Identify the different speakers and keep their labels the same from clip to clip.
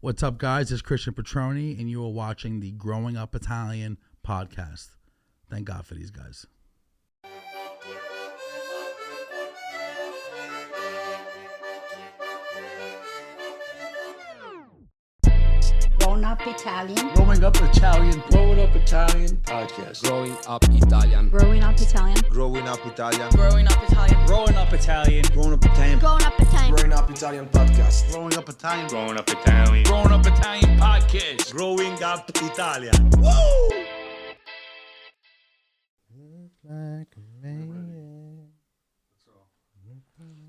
Speaker 1: What's up, guys? It's Christian Petroni, and you are watching the Growing Up Italian podcast. Thank God for these guys.
Speaker 2: Growing Up Italian.
Speaker 1: Growing Up Italian.
Speaker 3: Growing Up Italian podcast.
Speaker 4: Growing Up Italian.
Speaker 2: Growing Up Italian.
Speaker 5: Growing Up Italian.
Speaker 6: Growing Up Italian.
Speaker 3: Growing Up Italian.
Speaker 5: Growing Up Italian.
Speaker 2: Growing Up Italian.
Speaker 5: Growing Up Italian podcast.
Speaker 1: Growing Up Italian.
Speaker 7: Growing Up Italian.
Speaker 3: Growing Up Italian podcast.
Speaker 5: Growing Up Italian. Woo!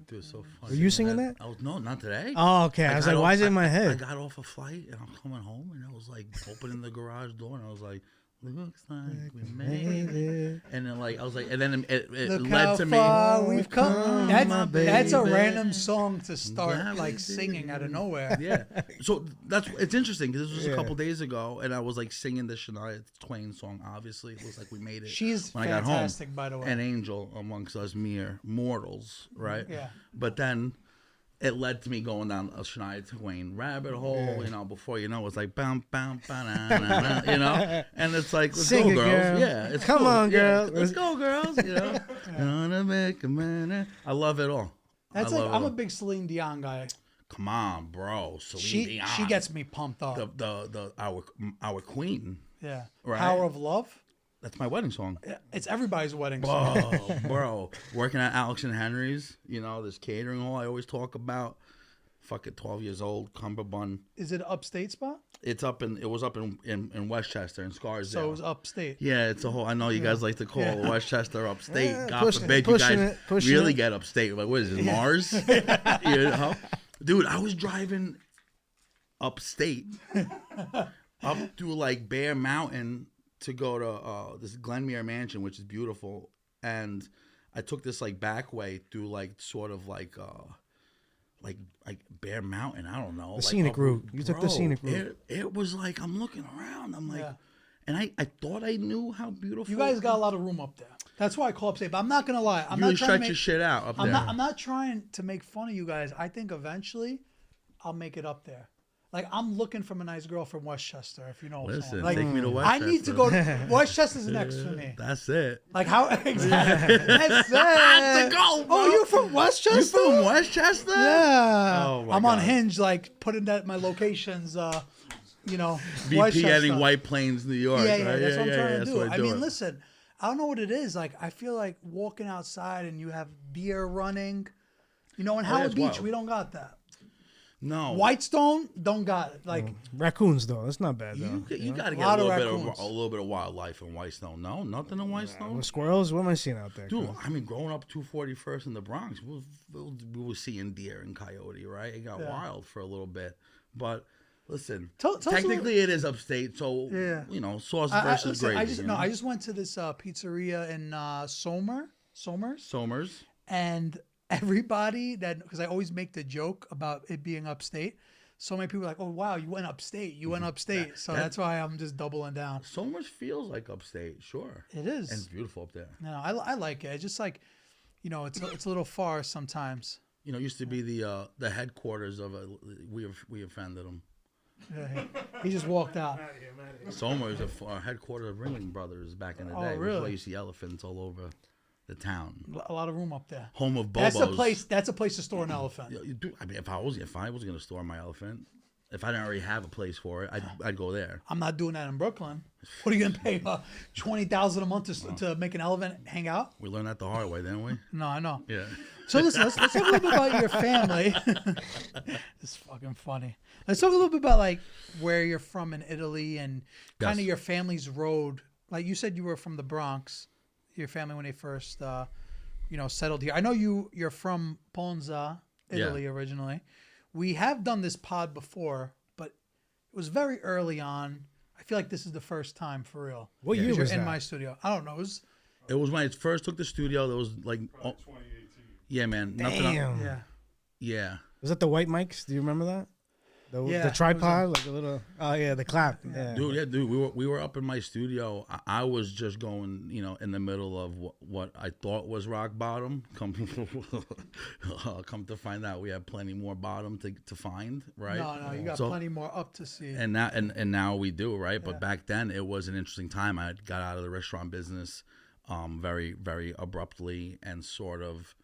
Speaker 1: Dude, it's so funny.
Speaker 8: Were you singing that?
Speaker 1: No, not today.
Speaker 8: Oh, okay. I was like, why is it in my
Speaker 1: I
Speaker 8: head?
Speaker 1: got off a flight, and I'm coming home, and I was like opening the garage door, and I was like, looks like we made it. And then I was like, and then it
Speaker 9: Look
Speaker 1: led
Speaker 9: how
Speaker 1: to me.
Speaker 9: far we've come. That's a
Speaker 1: baby.
Speaker 9: random song to start
Speaker 1: Gravity.
Speaker 9: singing out of nowhere.
Speaker 1: Yeah. So it's interesting because this was a couple days ago, and I was like singing the Shania Twain song. Obviously, it was like we made it.
Speaker 9: She's
Speaker 1: when
Speaker 9: fantastic,
Speaker 1: I got home.
Speaker 9: by the way.
Speaker 1: An angel amongst us mere mortals, right?
Speaker 9: Yeah.
Speaker 1: But then it led to me going down a Shania Twain rabbit hole. You know, before you know, it's like bam, bam, ba, you know, and it's like let's
Speaker 8: Sing
Speaker 1: go,
Speaker 8: it,
Speaker 1: girls.
Speaker 8: girl.
Speaker 1: Yeah, it's
Speaker 8: Come
Speaker 1: cool.
Speaker 8: on,
Speaker 1: Yeah,
Speaker 8: girl.
Speaker 1: let's go, girls. You know, gonna make a minute. I love it all.
Speaker 9: That's
Speaker 1: I
Speaker 9: like
Speaker 1: love
Speaker 9: I'm
Speaker 1: it
Speaker 9: a
Speaker 1: all.
Speaker 9: big Celine Dion guy.
Speaker 1: Come on, bro. Celine Dion.
Speaker 9: She gets me pumped up.
Speaker 1: Our queen.
Speaker 9: Yeah.
Speaker 1: Right.
Speaker 9: Power of Love.
Speaker 1: That's my wedding song.
Speaker 9: It's everybody's wedding song.
Speaker 1: Oh, bro. Working at Alex and Henry's, you know, this catering hall I always talk about. Fucking 12 years old, Cumberbund.
Speaker 9: Is it an upstate spot?
Speaker 1: It was up in Westchester in Scarsdale.
Speaker 9: So it was upstate.
Speaker 1: Yeah, it's a whole. I know you guys like to call Westchester upstate.
Speaker 8: Yeah,
Speaker 1: God forbid you guys really get upstate. Like, what is it, Mars? You know? Dude, I was driving upstate up through like Bear Mountain to go to this Glenmere Mansion, which is beautiful. And I took this like back way through like sort of like Bear Mountain. I don't know.
Speaker 8: The scenic route. You took the
Speaker 1: Bro,
Speaker 8: scenic route.
Speaker 1: It was like I'm looking around. I'm like, and I thought I knew how beautiful.
Speaker 9: You guys got a lot of room up there. That's why I call upstate. But I'm not gonna lie. I'm
Speaker 1: you really
Speaker 9: not trying
Speaker 1: stretch
Speaker 9: to make,
Speaker 1: your shit out up
Speaker 9: I'm
Speaker 1: there.
Speaker 9: I'm not trying to make fun of you guys. I think eventually I'll make it up there. Like, I'm looking from a nice girl from Westchester, if you know what I'm saying.
Speaker 1: Listen,
Speaker 9: Like,
Speaker 1: take me to
Speaker 9: I
Speaker 1: Westchester.
Speaker 9: need to go to Westchester's next for me.
Speaker 1: That's it.
Speaker 9: Like, how exactly? That's it.
Speaker 1: That's the goal, bro.
Speaker 9: Oh, you're from Westchester?
Speaker 1: You from Westchester?
Speaker 9: Yeah.
Speaker 1: Oh, my
Speaker 9: I'm on
Speaker 1: God.
Speaker 9: Hinge, like, putting that my locations, you know,
Speaker 1: VP heading White Plains, New York.
Speaker 9: Yeah,
Speaker 1: right?
Speaker 9: that's what I'm trying to
Speaker 1: that's
Speaker 9: do.
Speaker 1: what
Speaker 9: I
Speaker 1: do
Speaker 9: mean,
Speaker 1: it.
Speaker 9: listen, I don't know what it is. Like, I feel like walking outside and you have beer running. You know, in Howard
Speaker 1: it's
Speaker 9: Beach,
Speaker 1: wild.
Speaker 9: we don't got that.
Speaker 1: No.
Speaker 9: Whitestone, don't got it. Like,
Speaker 8: Raccoons, though. That's not bad, though.
Speaker 1: You got to
Speaker 9: A
Speaker 1: get
Speaker 9: lot
Speaker 1: a
Speaker 9: of
Speaker 1: little bit of wildlife in Whitestone. No, nothing in Whitestone.
Speaker 8: With squirrels? What am I seeing out there?
Speaker 1: Dude, I mean, growing up 241st in the Bronx, we were seeing deer and coyote, right? It got wild for a little bit. But listen,
Speaker 9: Tell us a
Speaker 1: technically it is upstate, so, you know, sauce versus
Speaker 9: listen,
Speaker 1: gravy.
Speaker 9: I just went to this pizzeria in Somers, and everybody because I always make the joke about it being upstate. So many people are like, oh, wow, you went upstate. You went upstate. So that's why I'm just doubling down.
Speaker 1: Somers feels like upstate, sure.
Speaker 9: It is.
Speaker 1: And it's beautiful up there.
Speaker 9: No, I like it. It's just like, you know, it's a little far sometimes.
Speaker 1: You know, it used to be the headquarters of we offended them.
Speaker 9: Yeah, he just walked out.
Speaker 1: Somers, a headquarters of Ringling Brothers back in the day.
Speaker 9: Oh,
Speaker 1: Which is
Speaker 9: really?
Speaker 1: why you see elephants all over the town.
Speaker 9: A lot of room up there.
Speaker 1: Home of Bobos.
Speaker 9: That's a place to store an elephant.
Speaker 1: I mean, if I was going to store my elephant, if I didn't already have a place for it, I'd go there.
Speaker 9: I'm not doing that in Brooklyn. What are you gonna pay? $20,000 a month to make an elephant hang out?
Speaker 1: We learned that the hard way, didn't we?
Speaker 9: No, I know.
Speaker 1: Yeah.
Speaker 9: So listen, let's talk a little bit about your family. It's fucking funny. Let's talk a little bit about like where you're from in Italy and kind of your family's road. Like you said, you were from the Bronx. Your family when they first, settled here. I know you're from Ponza, Italy originally. We have done this pod before, but it was very early on. I feel like this is the first time for real.
Speaker 8: What year was
Speaker 9: in
Speaker 8: that?
Speaker 9: my studio? I don't know.
Speaker 1: It was when I first took the studio. There was like,
Speaker 7: 2018.
Speaker 1: yeah, man.
Speaker 8: Damn.
Speaker 9: Yeah.
Speaker 1: Yeah.
Speaker 8: Was that the white mics? Do you remember that? The tripod, like a little. Oh yeah, the clap. Yeah.
Speaker 1: Dude. We were up in my studio. I was just going, in the middle of what I thought was rock bottom. Come to find out, we have plenty more bottom to find. Right?
Speaker 9: No, you got plenty more up to see.
Speaker 1: And now we do, right? But back then it was an interesting time. I got out of the restaurant business, very very abruptly, and sort of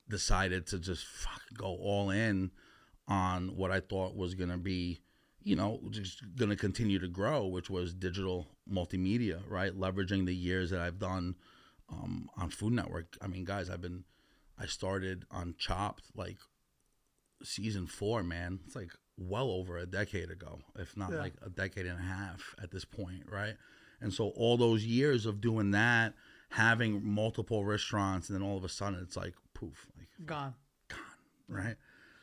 Speaker 1: decided to just go all in on what I thought was going to be, just going to continue to grow, which was digital multimedia, right? Leveraging the years that I've done on Food Network. I mean, guys, I started on Chopped like season 4, man. It's like well over a decade ago, if not like a decade and a half at this point, right? And so all those years of doing that, having multiple restaurants, and then all of a sudden it's like poof, like
Speaker 9: gone,
Speaker 1: right?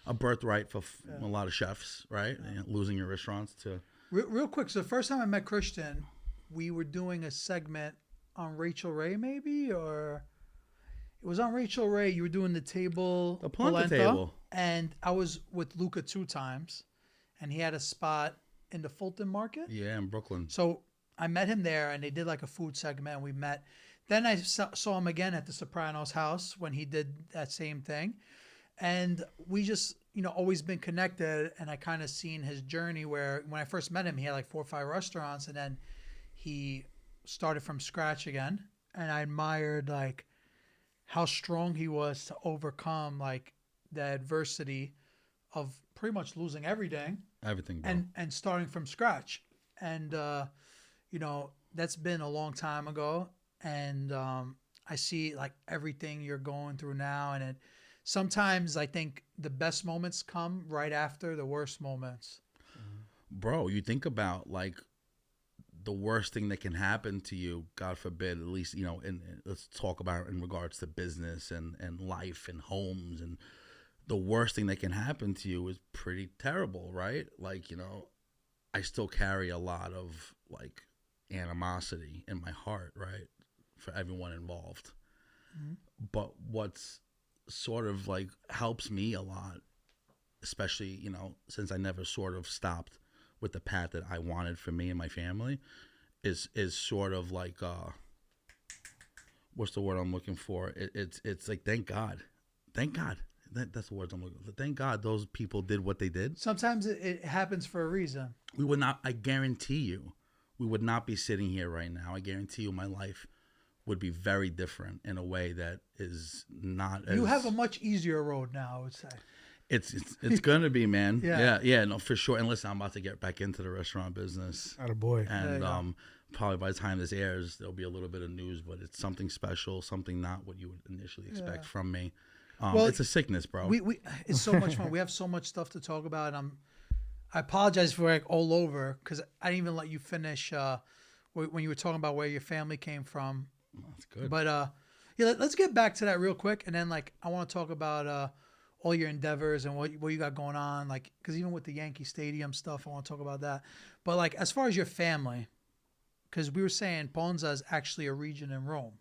Speaker 1: A birthright for a lot of chefs, right? And losing your restaurants to.
Speaker 9: Real quick. So the first time I met Christian, we were doing a segment on Rachel Ray, maybe, or it was on Rachel Ray. You were doing the table,
Speaker 1: the Polenta table,
Speaker 9: and I was with Luca 2 times, and he had a spot in the Fulton Market.
Speaker 1: Yeah, in Brooklyn.
Speaker 9: So I met him there, and they did like a food segment, and we met. Then I saw him again at the Sopranos house when he did that same thing. And we just, always been connected. And I kind of seen his journey where when I first met him, he had like 4 or 5 restaurants. And then he started from scratch again. And I admired like how strong he was to overcome like the adversity of pretty much losing everything.
Speaker 1: Everything, bro.
Speaker 9: And starting from scratch. And, that's been a long time ago. And I see like everything you're going through now. And sometimes I think the best moments come right after the worst moments.
Speaker 1: Bro, you think about like the worst thing that can happen to you, God forbid, at least, and let's talk about it in regards to business and life and homes. And the worst thing that can happen to you is pretty terrible, right? Like, I still carry a lot of like animosity in my heart, right? For everyone involved. Mm-hmm. But what's sort of like helps me a lot, especially, since I never sort of stopped with the path that I wanted for me and my family, is sort of like what's the word I'm looking for? It's like thank God. That's the words I'm looking for. Thank God those people did what they did.
Speaker 9: Sometimes it happens for a reason.
Speaker 1: We would not, I guarantee you, we would not be sitting here right now. I guarantee you my life would be very different in a way that is not as...
Speaker 9: You have a much easier road now, I would say.
Speaker 1: It's gonna be, man.
Speaker 9: Yeah.
Speaker 1: No, for sure. And listen, I'm about to get back into the restaurant business.
Speaker 8: Attaboy.
Speaker 1: And probably by the time this airs, there'll be a little bit of news, but it's something special, something not what you would initially expect from me. Well, it's a sickness, bro.
Speaker 9: We it's so much fun. We have so much stuff to talk about. I apologize for like all over because I didn't even let you finish when you were talking about where your family came from.
Speaker 1: That's good.
Speaker 9: But let's get back to that real quick, and then like I want to talk about all your endeavors and what you got going on, like because even with the Yankee Stadium stuff, I want to talk about that. But like as far as your family, because we were saying Ponza is actually a region in Rome.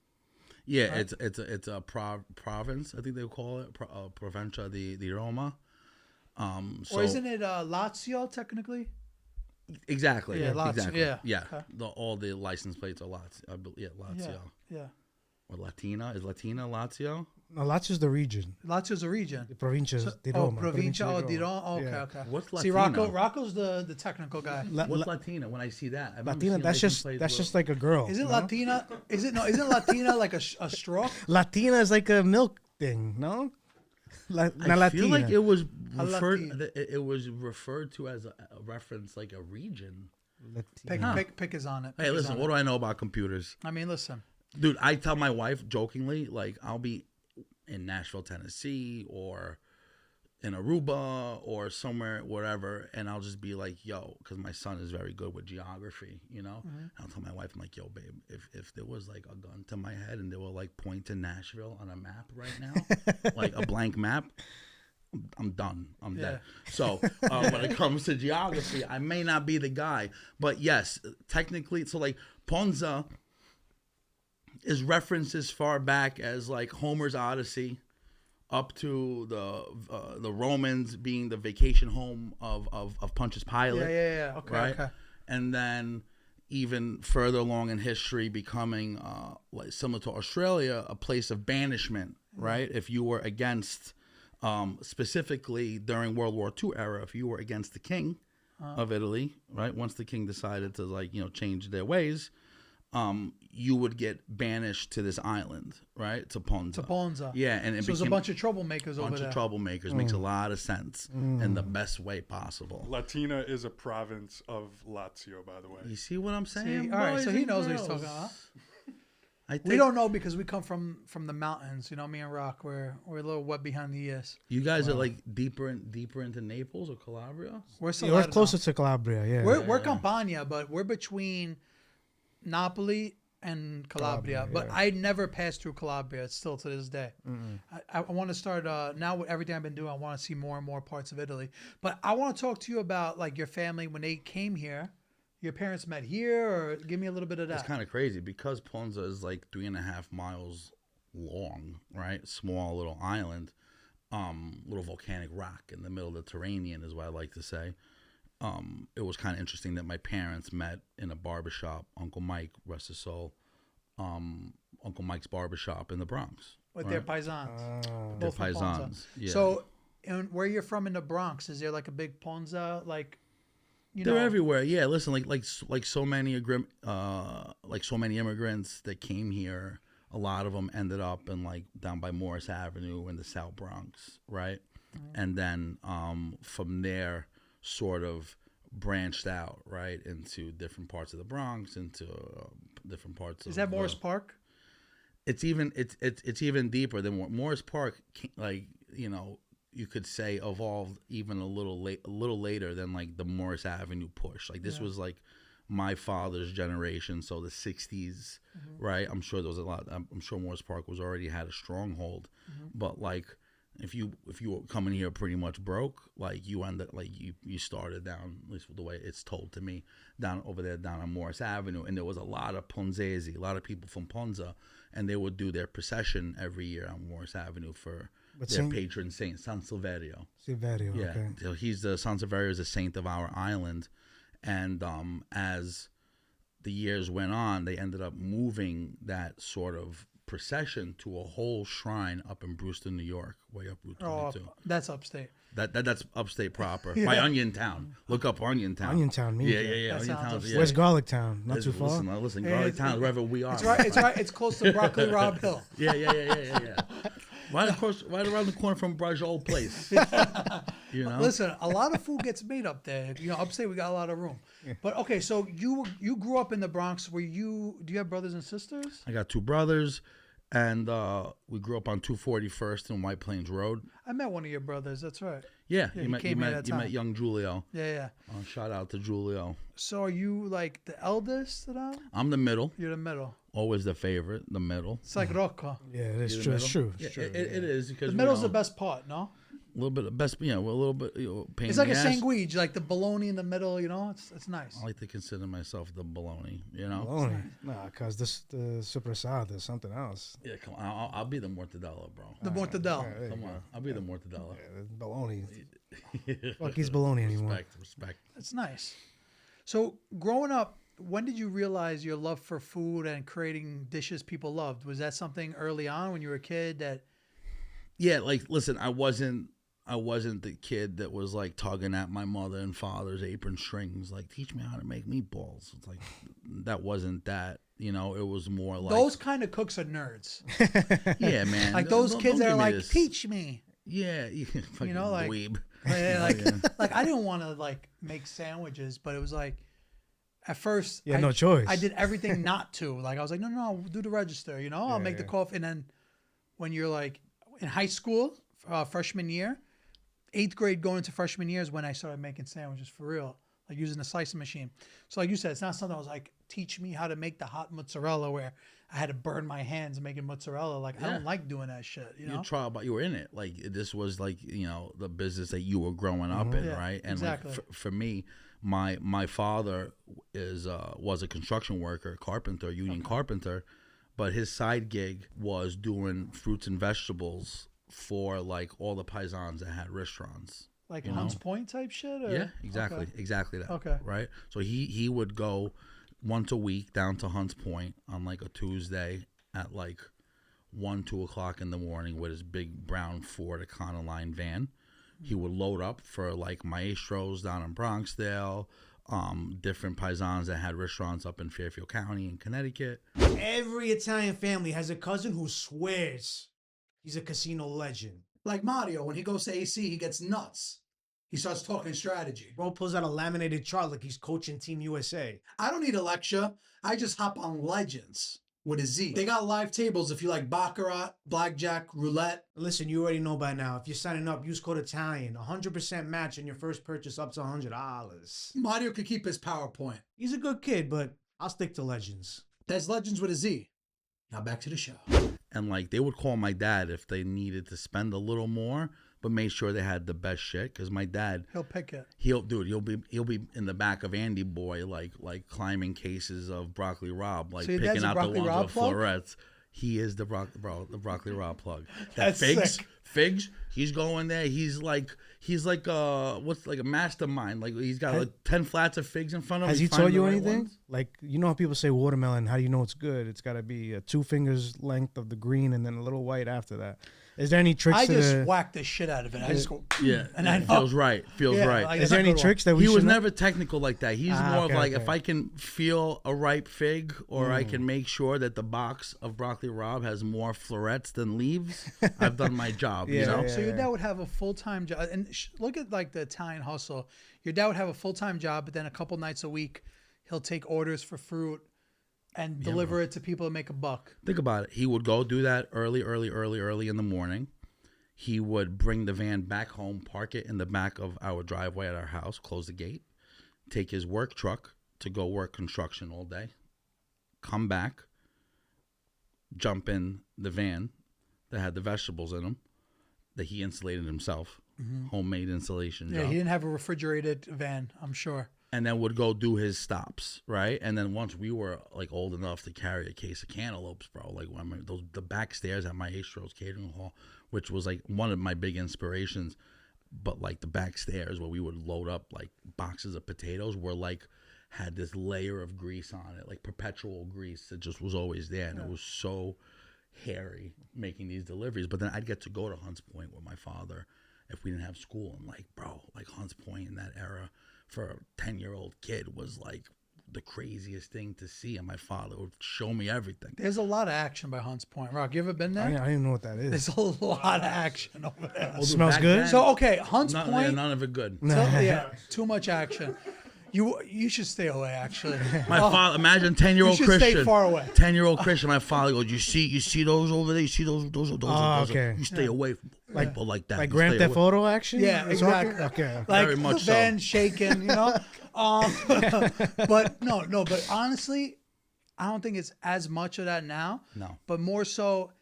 Speaker 1: Yeah, right? it's a province, I think they call it, Provincia di Roma.
Speaker 9: Or isn't it Lazio technically?
Speaker 1: Exactly.
Speaker 9: Yeah, Lazio.
Speaker 1: Exactly.
Speaker 9: Yeah.
Speaker 1: Okay. All the license plates are Lazio. Lazio.
Speaker 9: Yeah.
Speaker 1: Or Latina. Is Latina Lazio?
Speaker 8: No, Lazio's the region.
Speaker 9: Lazio's a region.
Speaker 8: The Provincia di Roma.
Speaker 9: Provincia di Roma. Okay.
Speaker 1: What's Latina?
Speaker 9: See, Rocco's the technical guy.
Speaker 1: What's Latina? When I see that,
Speaker 8: Latina, that's just like a girl.
Speaker 9: Isn't Latina? Isn't Latina like a straw?
Speaker 8: Latina is like a milk thing, no?
Speaker 1: I feel like it was referred to as a reference, like a region.
Speaker 9: Pick is on it.
Speaker 1: Hey, listen, what do I know about computers?
Speaker 9: I mean, listen.
Speaker 1: Dude, I tell my wife jokingly, like, I'll be in Nashville, Tennessee, or in Aruba, or somewhere, wherever, and I'll just be like, yo, because my son is very good with geography, Mm-hmm. I'll tell my wife, I'm like, yo, babe, if there was, like, a gun to my head and they were, like, point to Nashville on a map right now, like a blank map, I'm done. I'm dead. So when it comes to geography, I may not be the guy. But, yes, technically, so, like, Ponza is referenced as far back as like Homer's Odyssey, up to the Romans being the vacation home of Pontius Pilate.
Speaker 9: Yeah. Okay.
Speaker 1: Right?
Speaker 9: Okay.
Speaker 1: And then even further along in history, becoming like similar to Australia, a place of banishment, right? If you were against, specifically during World War II era, if you were against the king of Italy, right? Once the king decided to change their ways, you would get banished to this island, right? To Ponza. Yeah, and
Speaker 9: So there's a bunch of troublemakers over there.
Speaker 1: Troublemakers makes a lot of sense in the best way possible.
Speaker 4: Latina is a province of Lazio, by the way.
Speaker 1: You see what I'm saying?
Speaker 9: See? All right,
Speaker 1: boys
Speaker 9: so he
Speaker 1: and
Speaker 9: knows what he's
Speaker 1: girls?
Speaker 9: talking about.
Speaker 1: I think
Speaker 9: We don't know because we come from the mountains. You know, me and Rock, we're a little wet behind the ears.
Speaker 1: you guys are like deeper into Naples or Calabria.
Speaker 9: We're still
Speaker 8: We're closer to Calabria. Yeah.
Speaker 9: We're Campania, but we're between Napoli and Calabria. But I never passed through Calabria. It's still to this day. I want to start now with everything I've been doing. I want to see more and more parts of Italy. But I want to talk to you about like your family when they came here. Your parents met here, or give me a little bit of that.
Speaker 1: It's kind of crazy because Ponza is like 3.5 miles long, right? Small little island, little volcanic rock in the middle of the Mediterranean is what I like to say. It was kind of interesting that my parents met in a barbershop, Uncle Mike, rest his soul, Uncle Mike's barbershop in the Bronx.
Speaker 9: With their paisans.
Speaker 1: Their
Speaker 9: Both from Ponza.
Speaker 1: paisans. Yeah.
Speaker 9: So, and where you're from in the Bronx, is there like a big Ponza, like,
Speaker 1: They're everywhere. Yeah, listen, like so many immigrants that came here, a lot of them ended up in like down by Morris Avenue in the South Bronx, right? And then from there, sort of branched out, right, into different parts of the Bronx, into different parts.
Speaker 9: Is that Morris Park?
Speaker 1: It's even deeper than Morris Park. Like, you know, you could say evolved even a little later than like the Morris Avenue push. Like this was like my father's generation, so the 60s, right? I'm sure there was a lot. I'm sure Morris Park already had a stronghold, but like if you were coming here pretty much broke, like you ended like you started down, at least the way it's told to me, down over there down on Morris Avenue, and there was a lot of Ponzesi, a lot of people from Ponza, and they would do their procession every year on Morris Avenue for their patron saint, San Silverio.
Speaker 8: Silverio,
Speaker 1: Yeah,
Speaker 8: okay.
Speaker 1: so he's the San Silverio is the saint of our island, and as the years went on, they ended up moving that sort of procession to a whole shrine up in Brewster, New York, way up Route 22.
Speaker 9: That's upstate.
Speaker 1: That's upstate proper. By Onion Town. Look up Onion Town.
Speaker 8: Onion Town, me.
Speaker 1: Yeah.
Speaker 9: That
Speaker 1: Onion
Speaker 9: sounds
Speaker 1: Town.
Speaker 9: upstate.
Speaker 1: Yeah.
Speaker 8: Where's Garlic Town? Not too far.
Speaker 1: Listen. Garlic Town is wherever we are.
Speaker 9: It's right. It's right. It's close to Broccoli Rob Hill.
Speaker 1: Yeah. Right around the corner from Braj's old place. You know?
Speaker 9: Listen, a lot of food gets made up there. You know, upstate we got a lot of room. But okay, so you grew up in the Bronx. Do you have brothers and sisters?
Speaker 1: I got 2 brothers, and we grew up on 241st and White Plains Road.
Speaker 9: I met one of your brothers. That's right.
Speaker 1: Yeah,
Speaker 9: Yeah,
Speaker 1: you
Speaker 9: he
Speaker 1: met
Speaker 9: time.
Speaker 1: young Julio.
Speaker 9: Yeah.
Speaker 1: Shout out to Julio.
Speaker 9: So are you like the eldest of them?
Speaker 1: I'm the middle.
Speaker 9: You're the middle.
Speaker 1: Always the favorite, the middle.
Speaker 9: It's like Rocco.
Speaker 8: Yeah, it's
Speaker 1: You're
Speaker 8: true.
Speaker 1: the
Speaker 8: It's
Speaker 1: middle?
Speaker 8: true.
Speaker 1: Yeah,
Speaker 8: It's true.
Speaker 1: it is because
Speaker 9: The middle's the best part, no?
Speaker 1: A little bit of best, a little bit. Pain
Speaker 9: It's
Speaker 1: in
Speaker 9: like a
Speaker 1: the ass.
Speaker 9: sandwich, like the bologna in the middle. You know, it's nice.
Speaker 1: I like to consider myself the bologna. You know.
Speaker 8: Bologna. Nah, because the supersada is something else.
Speaker 1: Yeah, come on. I'll be the mortadella, bro.
Speaker 9: The mortadella.
Speaker 8: Yeah, there you
Speaker 1: Come
Speaker 8: go.
Speaker 1: on, I'll be the mortadella.
Speaker 8: Yeah, bologna. Fuck, he's bologna anymore.
Speaker 1: Respect.
Speaker 9: It's nice. So growing up, when did you realize your love for food and creating dishes people loved? Was that something early on when you were a kid that?
Speaker 1: Yeah, like listen, I wasn't the kid that was like tugging at my mother and father's apron strings, like teach me how to make meatballs. It's like that wasn't that. You know, it was more like
Speaker 9: Those kind of cooks are nerds.
Speaker 1: Yeah, man.
Speaker 9: Like those kids
Speaker 1: don't
Speaker 9: that
Speaker 1: give
Speaker 9: are
Speaker 1: me
Speaker 9: like,
Speaker 1: this.
Speaker 9: teach me.
Speaker 1: Yeah, you fucking
Speaker 9: know, like-
Speaker 1: dweeb.
Speaker 9: Like I didn't want to like make sandwiches, but it was like at first
Speaker 8: Yeah, no choice.
Speaker 9: I did everything not to. Like I was like, no, do the register. You know, I'll make the coffee. And then when you're like in high school, freshman year, 8th grade going into freshman year is when I started making sandwiches for real, like using the slicing machine. So like you said, it's not something I was like, teach me how to make the hot mozzarella where I had to burn my hands making mozzarella. Like I don't like doing that shit. You know,
Speaker 1: You try, but you were in it. Like this was like the business that you were growing up in,
Speaker 9: Yeah,
Speaker 1: right? And
Speaker 9: exactly.
Speaker 1: like for me, my father was a construction worker, carpenter, union carpenter, but his side gig was doing fruits and vegetables for like all the paisans that had restaurants.
Speaker 9: Like
Speaker 1: you
Speaker 9: Hunts
Speaker 1: know?
Speaker 9: Point type shit? Or?
Speaker 1: Yeah, exactly.
Speaker 9: Okay.
Speaker 1: Exactly that.
Speaker 9: Okay.
Speaker 1: Right? So he would go once a week down to Hunts Point on like a Tuesday at like 1, 2 o'clock in the morning with his big brown Ford Econoline van. He would load up for like maestros down in Bronxdale, different paisans that had restaurants up in Fairfield County in Connecticut.
Speaker 6: Every Italian family has a cousin who swears he's a casino legend.
Speaker 7: Like Mario, when he goes to AC, he gets nuts. He starts talking strategy.
Speaker 6: Bro pulls out a laminated chart like he's coaching Team USA.
Speaker 7: I don't need a lecture. I just hop on Legends with a Z. They got live tables if you like baccarat, blackjack, roulette.
Speaker 6: Listen, you already know by now. If you're signing up, use code Italian. 100% match on your first purchase up to $100.
Speaker 7: Mario could keep his PowerPoint.
Speaker 6: He's a good kid, but I'll stick to Legends.
Speaker 7: That's Legends with a Z. Now back to the show.
Speaker 1: And like they would call my dad if they needed to spend a little more, but make sure they had the best shit. Because my dad,
Speaker 9: He'll pick it.
Speaker 1: he'll be in the back of Andy Boy like climbing cases of broccoli Rob, like
Speaker 9: So your dad's
Speaker 1: picking
Speaker 9: a
Speaker 1: out the
Speaker 9: Broccoli
Speaker 1: ones
Speaker 9: Rob
Speaker 1: with
Speaker 9: plug?
Speaker 1: florets. He is the broccoli Rob plug.
Speaker 9: That's sick.
Speaker 1: Figs. He's going there. He's like what's like a mastermind. Like he's got like 10 flats of figs in front of him.
Speaker 8: Has
Speaker 1: He's
Speaker 8: he taught
Speaker 1: finding
Speaker 8: you
Speaker 1: the right
Speaker 8: anything?
Speaker 1: ones.
Speaker 8: Like, you know how people say watermelon, how do you know it's good? It's got to be 2 fingers length of the green and then a little white after that. Is there any tricks
Speaker 9: I
Speaker 8: to
Speaker 9: just
Speaker 8: the...
Speaker 9: whack the shit out of it. I just go,
Speaker 1: Yeah,
Speaker 9: and I know.
Speaker 1: feels right. Feels
Speaker 9: Yeah,
Speaker 1: right.
Speaker 9: like,
Speaker 8: Is
Speaker 9: it's
Speaker 8: there
Speaker 9: a
Speaker 8: any
Speaker 9: good one.
Speaker 8: tricks that we
Speaker 1: He was
Speaker 8: should know?
Speaker 1: never technical like that. He's more
Speaker 8: okay,
Speaker 1: of like,
Speaker 8: okay.
Speaker 1: if I can feel a ripe fig or I can make sure that the box of broccoli Rob has more florets than leaves, I've done my job. you
Speaker 8: Yeah,
Speaker 1: know?
Speaker 8: yeah.
Speaker 9: So your dad would have a full-time job, and look at like the Italian hustle. Your dad would have a full-time job, but then a couple nights a week, he'll take orders for fruit and deliver it to people to make a buck.
Speaker 1: Think about it. He would go do that early in the morning. He would bring the van back home, park it in the back of our driveway at our house, close the gate, take his work truck to go work construction all day, come back, jump in the van that had the vegetables in them that he insulated himself, homemade insulation
Speaker 9: Yeah,
Speaker 1: job.
Speaker 9: he didn't have a refrigerated van, I'm sure.
Speaker 1: And then would go do his stops, right? And then once we were like old enough to carry a case of cantaloupes, bro, like I mean, the back stairs at Maestro's catering hall, which was like one of my big inspirations, but like the back stairs where we would load up like boxes of potatoes were like had this layer of grease on it, like perpetual grease that just was always there, and it was so hairy making these deliveries. But then I'd get to go to Hunts Point with my father if we didn't have school, and like, bro, like Hunts Point in that era for a 10-year-old kid was like the craziest thing to see, and my father would show me everything.
Speaker 9: There's a lot of action by Hunts Point. Rock, you ever been
Speaker 8: I
Speaker 9: there?
Speaker 8: don't even know what that is.
Speaker 9: There's a lot of action over there.
Speaker 1: Dude,
Speaker 8: Smells
Speaker 1: back
Speaker 8: good?
Speaker 1: then,
Speaker 9: So okay, Hunts
Speaker 1: none,
Speaker 9: Point.
Speaker 1: yeah, none of it good.
Speaker 9: Yeah, too much action. You should stay away. Actually,
Speaker 1: My father, imagine 10-year-old
Speaker 9: you should stay
Speaker 1: Christian.
Speaker 9: far away.
Speaker 1: 10-year-old Christian. My father goes, you see those over there? You see those?
Speaker 8: okay.
Speaker 1: You stay away from people like that.
Speaker 8: Like
Speaker 1: You
Speaker 8: Grand
Speaker 1: stay
Speaker 8: Theft
Speaker 1: away.
Speaker 8: Auto action?
Speaker 9: Yeah,
Speaker 8: It's okay?
Speaker 9: exactly.
Speaker 8: Okay.
Speaker 9: Like
Speaker 1: Very much
Speaker 9: the van
Speaker 1: so.
Speaker 9: shaking, you know. But no. But honestly, I don't think it's as much of that now.
Speaker 1: No.
Speaker 9: But more so,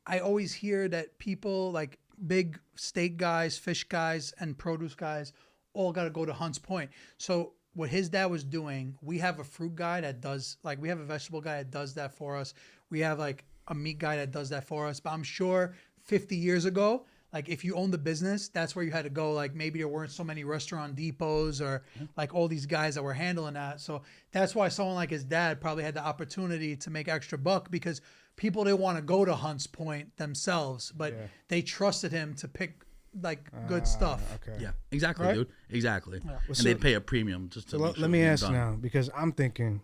Speaker 9: I always hear that people like big steak guys, fish guys, and produce guys all got to go to Hunts Point. So what his dad was doing, we have a fruit guy that does, like, we have a vegetable guy that does that for us. We have like a meat guy that does that for us. But I'm sure 50 years ago, like if you owned the business, that's where you had to go. Like maybe there weren't so many restaurant depots or like all these guys that were handling that. So that's why someone like his dad probably had the opportunity to make extra buck, because people didn't want to go to Hunts Point themselves, but they trusted him to pick like good stuff.
Speaker 8: Okay.
Speaker 1: Yeah, exactly,
Speaker 9: Right?
Speaker 1: dude. Exactly. And
Speaker 8: so-
Speaker 1: they'd pay a premium just to
Speaker 8: So
Speaker 1: make sure
Speaker 8: let me
Speaker 1: it
Speaker 8: ask
Speaker 1: was done.
Speaker 8: now, because I'm thinking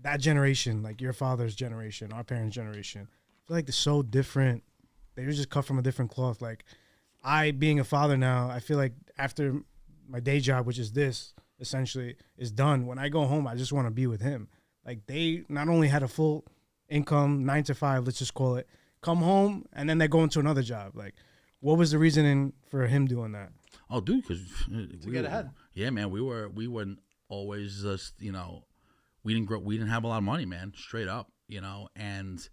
Speaker 8: that generation, like your father's generation, our parents' generation, I feel like they're so different. They were just cut from a different cloth. Like I, being a father now, I feel like after my day job, which is this essentially, is done, when I go home, I just want to be with him. Like they not only had a full income, 9 to 5, let's just call it, come home, and then they go into another job. Like, what was the reasoning for him doing that?
Speaker 1: Oh, dude, because
Speaker 9: To get ahead.
Speaker 1: Yeah, man, we weren't always just, you know, we didn't have a lot of money, man, straight up, you know, and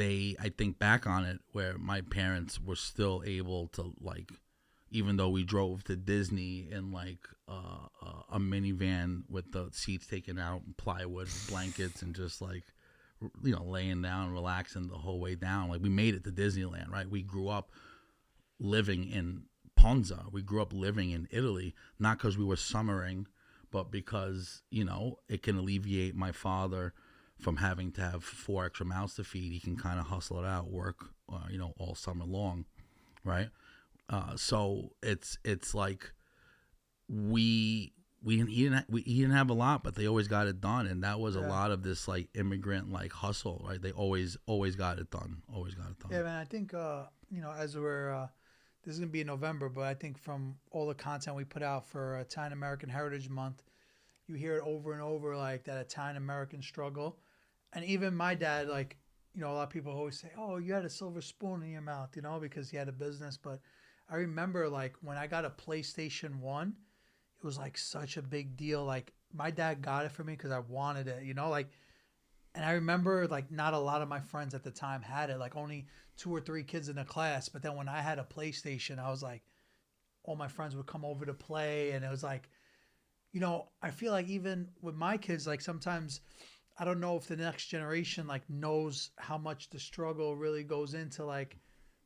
Speaker 1: I think back on it, where my parents were still able to, like, even though we drove to Disney in like a minivan with the seats taken out, plywood, blankets, and just like, you know, laying down, relaxing the whole way down. Like we made it to Disneyland, right? We grew up living in Ponza. We grew up living in Italy, not because we were summering, but because, it can alleviate my father from having to have 4 extra mouths to feed. He can kind of hustle it out, work, all summer long, right? So it's like he didn't have a lot, but they always got it done, and that was a lot of this like immigrant like hustle, right? They always got it done,
Speaker 9: Yeah, man. I think as we're this is gonna be in November, but I think from all the content we put out for Italian American Heritage Month, you hear it over and over, like that Italian American struggle, and even my dad, like a lot of people always say, "Oh, you had a silver spoon in your mouth," because he had a business. But I remember like when I got a PlayStation 1. It was like such a big deal. Like my dad got it for me because I wanted it, and I remember like not a lot of my friends at the time had it, like only 2 or 3 kids in the class. But then when I had a PlayStation, I was like, all my friends would come over to play. And it was like, I feel like even with my kids, like sometimes I don't know if the next generation like knows how much the struggle really goes into like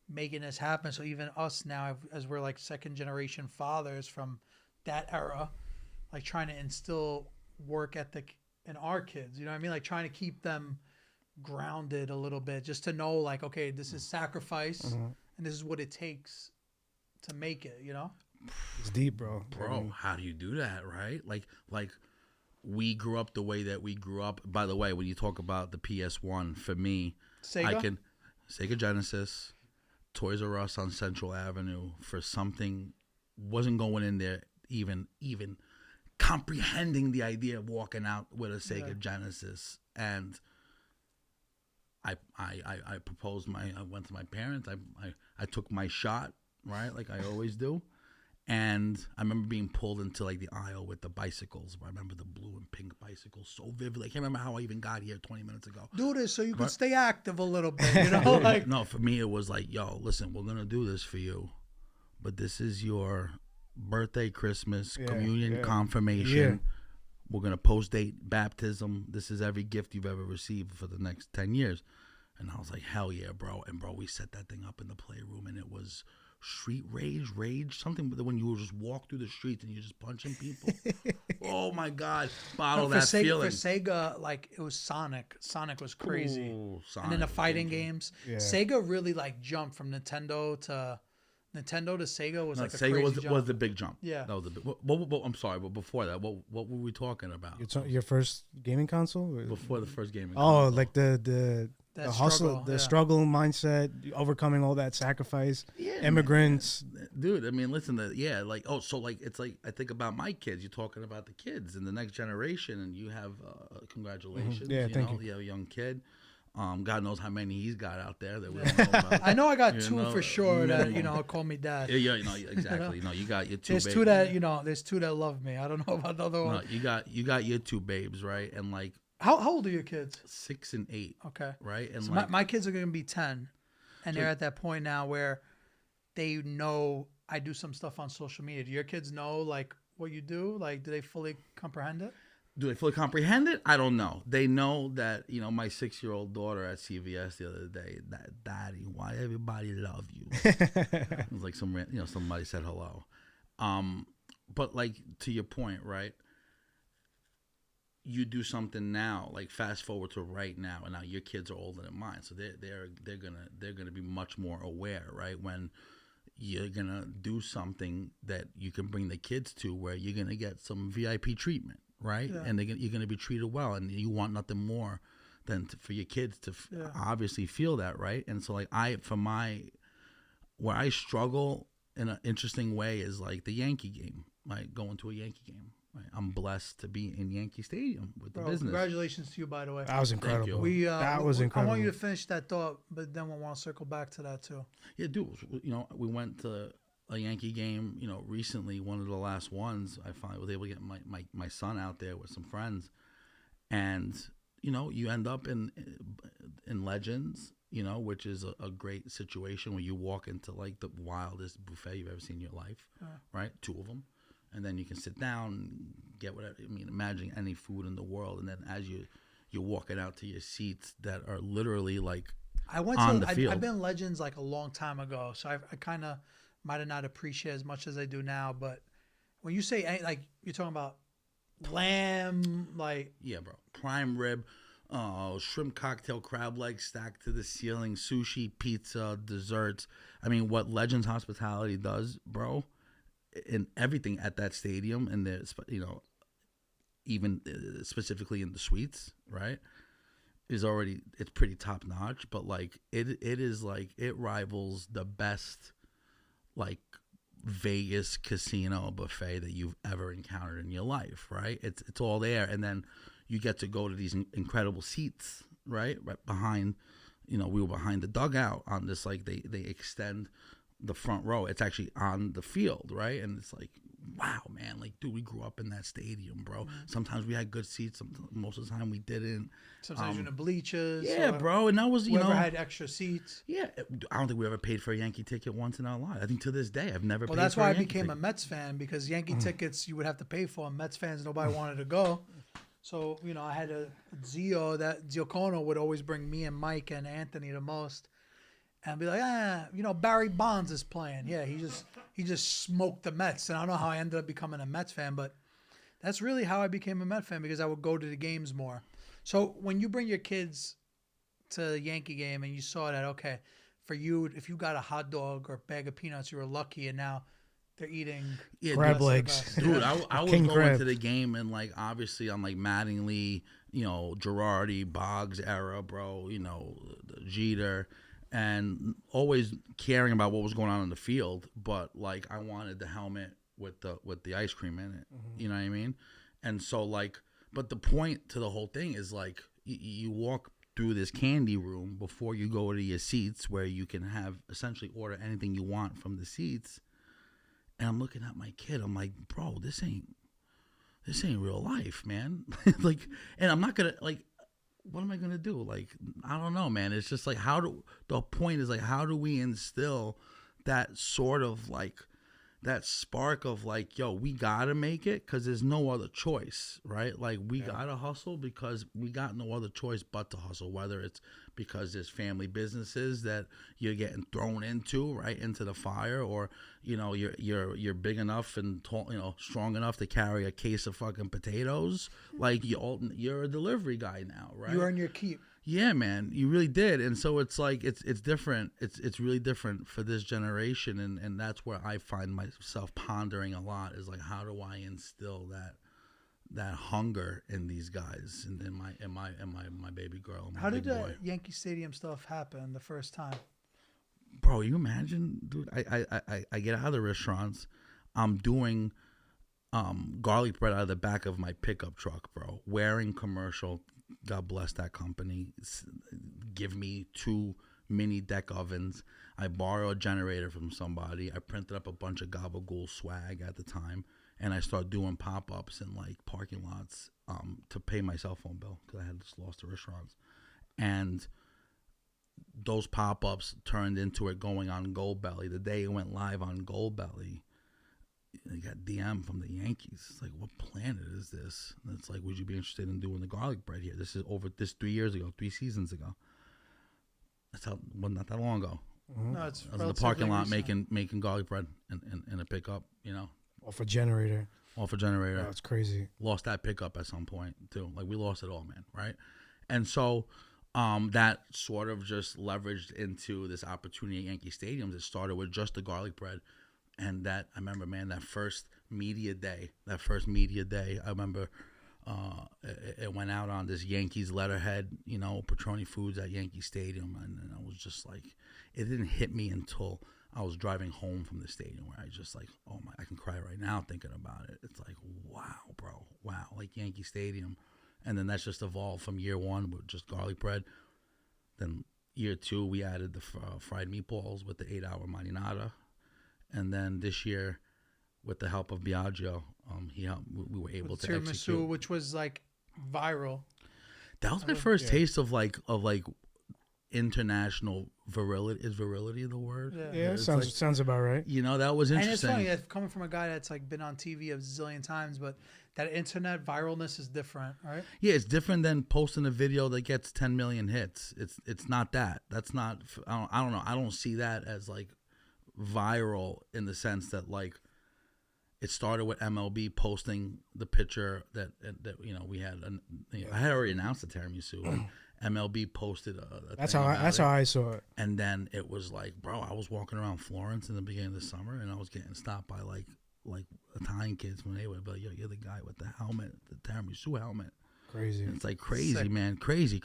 Speaker 9: making this happen. So even us now, as we're like second generation fathers from that era, like trying to instill work ethic in our kids, you know what I mean? Like trying to keep them grounded a little bit, just to know like, okay, this is sacrifice and this is what it takes to make it,
Speaker 8: It's deep, bro.
Speaker 1: How do you do that, right? Like we grew up the way that we grew up. By the way, when you talk about the PS1, for me,
Speaker 9: Sega
Speaker 1: Genesis, Toys R Us on Central Avenue, for something wasn't going in there even comprehending the idea of walking out with a Sega Genesis. And I proposed I went to my parents. I took my shot, right, like I always do. And I remember being pulled into like the aisle with the bicycles. I remember the blue and pink bicycles so vividly. I can't remember how I even got here 20 minutes ago.
Speaker 9: Do this so you can stay active a little bit, like
Speaker 1: no, for me it was like, yo, listen, we're gonna do this for you, but this is your birthday, Christmas, communion, confirmation. We're gonna post date baptism. This is every gift you've ever received for the next 10 years. And I was like, hell yeah, bro. And bro, we set that thing up in the playroom, and it was street rage, something when you just walk through the streets and you're just punching people. Oh my God, feeling.
Speaker 9: For Sega, like it was Sonic. Sonic was crazy.
Speaker 1: Ooh, Sonic,
Speaker 9: and then the fighting games.
Speaker 8: Yeah.
Speaker 9: Sega really like jumped from Nintendo to Sega was like a
Speaker 1: Sega
Speaker 9: crazy jump.
Speaker 1: was the big jump.
Speaker 9: Yeah,
Speaker 1: that was the big. Well, I'm sorry, but before that, what were we talking about?
Speaker 8: Your first gaming console?
Speaker 1: Before the first gaming
Speaker 8: console.
Speaker 1: console.
Speaker 8: Like the hustle, the struggle mindset, overcoming all that sacrifice, immigrants.
Speaker 1: Man. Dude, I mean, listen, it's like I think about my kids. You're talking about the kids and the next generation, and you have congratulations.
Speaker 8: Mm-hmm. Yeah, thank you.
Speaker 1: You have a young kid. God knows how many he's got out there that we don't know about.
Speaker 9: I know I got 2 for sure that call me dad.
Speaker 1: Yeah, exactly. No, you got your 2.
Speaker 9: There's
Speaker 1: babies.
Speaker 9: 2 that there's 2 that love me. I don't know about the other one.
Speaker 1: No, you got your 2 babes, right? And like,
Speaker 9: how old are your kids?
Speaker 1: 6 and 8.
Speaker 9: Okay,
Speaker 1: right. And
Speaker 9: so
Speaker 1: like,
Speaker 9: my kids are gonna be 10, and they're at that point now where they know I do some stuff on social media. Do your kids know like what you do? Like, do they fully comprehend it?
Speaker 1: Do they fully comprehend it? I don't know. They know that, my 6-year-old daughter at CVS the other day, that Daddy, why everybody love you? It was like somebody said hello. But like to your point, right? You do something now, like fast forward to right now, and now your kids are older than mine, so they're gonna be much more aware, right? When you're gonna do something that you can bring the kids to, where you're gonna get some VIP treatment. Right, and you're going to be treated well, and you want nothing more than for your kids to obviously feel that, right? And so, like where I struggle in an interesting way is like the Yankee game, like going to a Yankee game. Right? I'm blessed to be in Yankee Stadium with the business.
Speaker 9: Congratulations to you, by the way.
Speaker 8: That was incredible.
Speaker 9: That
Speaker 8: was incredible.
Speaker 9: I want you to finish that thought, but then we'll want to circle back to that too.
Speaker 1: Yeah, dude. We went to a Yankee game, recently, one of the last ones. I finally was able to get my son out there with some friends, and you end up in Legends, which is a great situation where you walk into like the wildest buffet you've ever seen in your life, right? 2 of them, and then you can sit down and get whatever. I mean, imagine any food in the world, and then as you're walking out to your seats that are literally like
Speaker 9: I went
Speaker 1: on
Speaker 9: to.
Speaker 1: the field.
Speaker 9: I've been Legends like a long time ago, so I kind of might have not appreciated as much as I do now. But when you say like you're talking about lamb, like
Speaker 1: Yeah, bro. Prime rib, shrimp cocktail, crab legs stacked to the ceiling, sushi, pizza, desserts. I mean, what Legends Hospitality does, bro, and everything at that stadium, and even specifically in the suites, right, is already, it's pretty top notch. But like it is like it rivals the best like Vegas casino buffet that you've ever encountered in your life, right? It's all there, and then you get to go to these incredible seats, right behind. We were behind the dugout on this, like they extend the front row. It's actually on the field, right? And it's like, wow, man, like, dude, we grew up in that stadium, bro. Sometimes we had good seats, most of the time we didn't.
Speaker 9: sometimes you're in the bleachers.
Speaker 1: Yeah, bro, and that was
Speaker 9: Whoever had extra seats.
Speaker 1: Yeah, I don't think we ever paid for a Yankee ticket once in our life. I think to this day I've never.
Speaker 9: Well,
Speaker 1: paid
Speaker 9: that's
Speaker 1: for
Speaker 9: why I
Speaker 1: a Yankee
Speaker 9: became
Speaker 1: ticket.
Speaker 9: a Mets fan, because Yankee tickets you would have to pay for. And Mets fans, nobody wanted to go. So, I had a Zio, that Giocono would always bring me and Mike and Anthony the most. And be like, Barry Bonds is playing. Yeah, he just smoked the Mets. And I don't know how I ended up becoming a Mets fan, but that's really how I became a Mets fan, because I would go to the games more. So when you bring your kids to the Yankee game and you saw that, okay, for you, if you got a hot dog or a bag of peanuts, you were lucky, and now they're eating
Speaker 8: crab legs.
Speaker 1: Dude, I was
Speaker 8: King
Speaker 1: going
Speaker 8: crab.
Speaker 1: to the game, and like obviously I'm like Mattingly, Girardi, Boggs era, bro, Jeter, and always caring about what was going on in the field. But like I wanted the helmet with the ice cream in it. You know what I mean? And so like, but the point to the whole thing is like you walk through this candy room before you go to your seats, where you can have essentially order anything you want from the seats. And I'm looking at my kid. I'm like, bro, this ain't real life, man. Like, and I'm not gonna like. What am I gonna do? Like, I don't know, man. It's just like the point is like, how do we instill that sort of like that spark of like, yo, we gotta make it because there's no other choice, right? Like we gotta hustle because we got no other choice but to hustle, whether it's because there's family businesses that you're getting thrown into, right, into the fire, or you're big enough and tall, strong enough to carry a case of fucking potatoes. Like you're a delivery guy now, right?
Speaker 9: You earn your keep.
Speaker 1: Yeah, man, you really did. And so it's like it's different. It's really different for this generation, and that's where I find myself pondering a lot, is like, how do I instill that hunger in these guys and in my baby girl.
Speaker 9: How did the Yankee Stadium stuff happen the first time?
Speaker 1: Bro, you imagine, dude, I get out of the restaurants, I'm doing garlic bread out of the back of my pickup truck, bro, wearing commercial. God bless that company. Give me 2 mini deck ovens. I borrow a generator from somebody. I printed up a bunch of gabagool swag at the time, and I start doing pop-ups in like parking lots to pay my cell phone bill, because I had just lost the restaurants. And those pop-ups turned into it going on Goldbelly. The day it went live on Goldbelly, I got DM from the Yankees. It's like, what planet is this? And it's like, would you be interested in doing the garlic bread here? This is over 3 years ago, 3 seasons ago. That's how, well, not that long ago.
Speaker 9: No, it's
Speaker 1: I was in the parking lot making garlic bread in a pickup,
Speaker 8: Off a generator.
Speaker 1: Off a generator.
Speaker 8: That's crazy.
Speaker 1: Lost that pickup at some point too. Like, we lost it all, man, right? And so that sort of just leveraged into this opportunity at Yankee Stadium. It started with just the garlic bread. And that, I remember, man, that first media day, I remember it went out on this Yankees letterhead, Petroni Foods at Yankee Stadium. And I was just like, it didn't hit me until I was driving home from the stadium, where I just like, oh my, I can cry right now thinking about it. It's like, wow, bro, wow, like Yankee Stadium. And then that's just evolved from year one with just garlic bread. Then year two, we added the fried meatballs with the 8-hour marinara. And then this year, with the help of Biagio, we were able to execute.
Speaker 9: Which was like viral.
Speaker 1: That was my first taste of like international virility. Is virility the word?
Speaker 8: Yeah,
Speaker 1: It's
Speaker 8: sounds about right.
Speaker 1: You know, that was interesting.
Speaker 9: And it's funny, coming from a guy that's like been on TV a zillion times, but that internet viralness is different, right?
Speaker 1: Yeah, it's different than posting a video that gets 10 million hits. It's not that. That's not. I don't know. I don't see that as like viral in the sense that like it started with MLB posting the picture that we had. I had already announced the tiramisu. MLB posted a
Speaker 8: That's
Speaker 1: thing
Speaker 8: how
Speaker 1: about
Speaker 8: I saw it.
Speaker 1: And then it was like, bro, I was walking around Florence in the beginning of the summer, and I was getting stopped by like Italian kids when they would be like, yo, you're the guy with the helmet, the tiramisu helmet.
Speaker 8: Crazy.
Speaker 1: And it's like crazy,
Speaker 9: Sick.
Speaker 1: man. Crazy.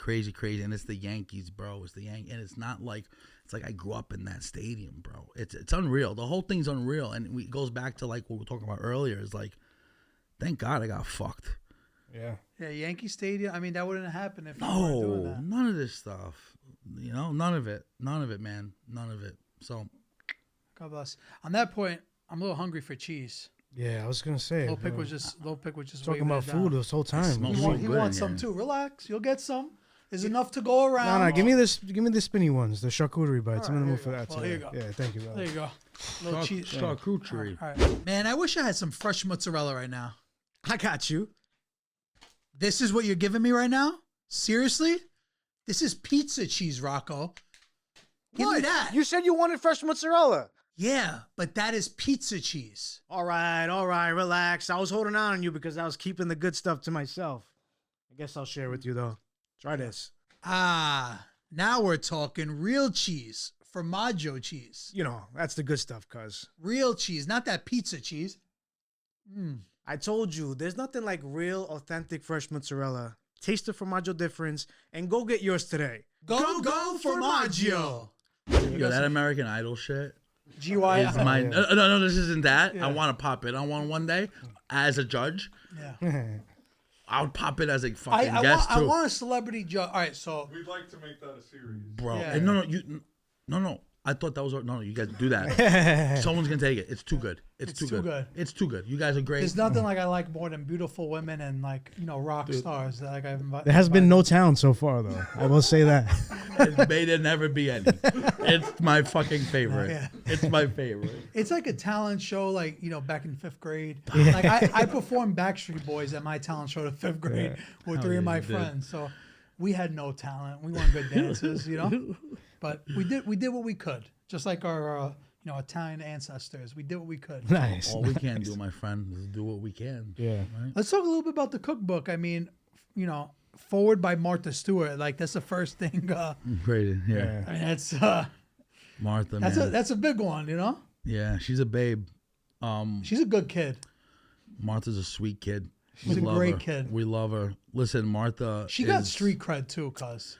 Speaker 1: And it's the Yankees, bro. It's the Yankees. And it's not like, it's like I grew up in that stadium, bro. It's unreal. The whole thing's unreal. And it goes back to like what we were talking about earlier. Is like, thank God I got fucked.
Speaker 8: Yeah.
Speaker 9: Yeah, Yankee Stadium. I mean, that wouldn't happen if you weren't doing
Speaker 1: No,
Speaker 9: that.
Speaker 1: none of this stuff. You know, none of it, man. None of it. So,
Speaker 9: God bless. On that point, I'm a little hungry for cheese.
Speaker 8: Yeah, I was gonna say.
Speaker 9: Little Pick
Speaker 8: bro.
Speaker 9: was just
Speaker 8: Talking about food this whole time.
Speaker 1: smells
Speaker 9: He,
Speaker 1: so
Speaker 9: want, he
Speaker 1: good
Speaker 9: wants
Speaker 1: in
Speaker 9: some
Speaker 1: here.
Speaker 9: too. Relax, you'll get some. There's enough to go around.
Speaker 8: No, give me the spinny ones, the charcuterie bites. I'm in the mood for that
Speaker 9: Well,
Speaker 8: too.
Speaker 9: here you go.
Speaker 8: Yeah, thank you, brother.
Speaker 9: There you go. Little cheese.
Speaker 1: Charcuterie.
Speaker 9: All right. Man, I wish I had some fresh mozzarella right now.
Speaker 8: I got you.
Speaker 9: This is what you're giving me right now? Seriously? This is pizza cheese, Rocco. Give me that.
Speaker 6: You said you wanted fresh mozzarella.
Speaker 9: Yeah, but that is pizza cheese.
Speaker 6: All right, relax. I was holding on you because I was keeping the good stuff to myself. I guess I'll share with you though. Try this.
Speaker 9: Ah, now we're talking real cheese. Formaggio cheese.
Speaker 6: You know, that's the good stuff, cuz.
Speaker 9: Real cheese, not that pizza cheese.
Speaker 6: I told you, there's nothing like real, authentic, fresh mozzarella. Taste the formaggio difference and go get yours today.
Speaker 9: Go Formaggio.
Speaker 1: Yo, that American Idol shit
Speaker 9: GY.
Speaker 1: is my. No, this isn't that. I want to pop it. I want one day as a judge.
Speaker 9: Yeah.
Speaker 1: I would pop it as a fucking guest
Speaker 9: I
Speaker 1: too,
Speaker 9: want a celebrity judge. All right, so
Speaker 4: We'd like to make that a series.
Speaker 1: bro.
Speaker 9: Yeah.
Speaker 1: And no. I thought that was no. You guys do that. Someone's gonna take it. It's too good. It's too good. It's too good. You guys are great.
Speaker 9: there's nothing like I like more than beautiful women and like rock stars that like I've invited.
Speaker 8: There has been no talent so far, though. I will say that.
Speaker 1: It may there never be any. It's my fucking favorite.
Speaker 9: Yeah.
Speaker 1: It's my favorite.
Speaker 9: It's like a talent show, like back in 5th grade. Like I performed Backstreet Boys at my talent show to 5th grade with 3 of my friends. So we had no talent. We weren't good dancers, but we did what we could. Just like our Italian ancestors, we did what we could.
Speaker 8: Nice.
Speaker 1: All we can do, my friend, is do what we can.
Speaker 8: Yeah.
Speaker 1: Right?
Speaker 9: Let's talk a little bit about the cookbook. I mean, forward by Martha Stewart. Like that's the first thing.
Speaker 1: Crazy. Yeah.
Speaker 9: I mean, that's
Speaker 1: Martha. Man.
Speaker 9: that's a big one.
Speaker 1: Yeah, she's a babe.
Speaker 9: She's a good kid.
Speaker 1: Martha's a sweet kid.
Speaker 9: She's a great kid.
Speaker 1: We love her. Listen, Martha.
Speaker 9: She got street cred too, cuz.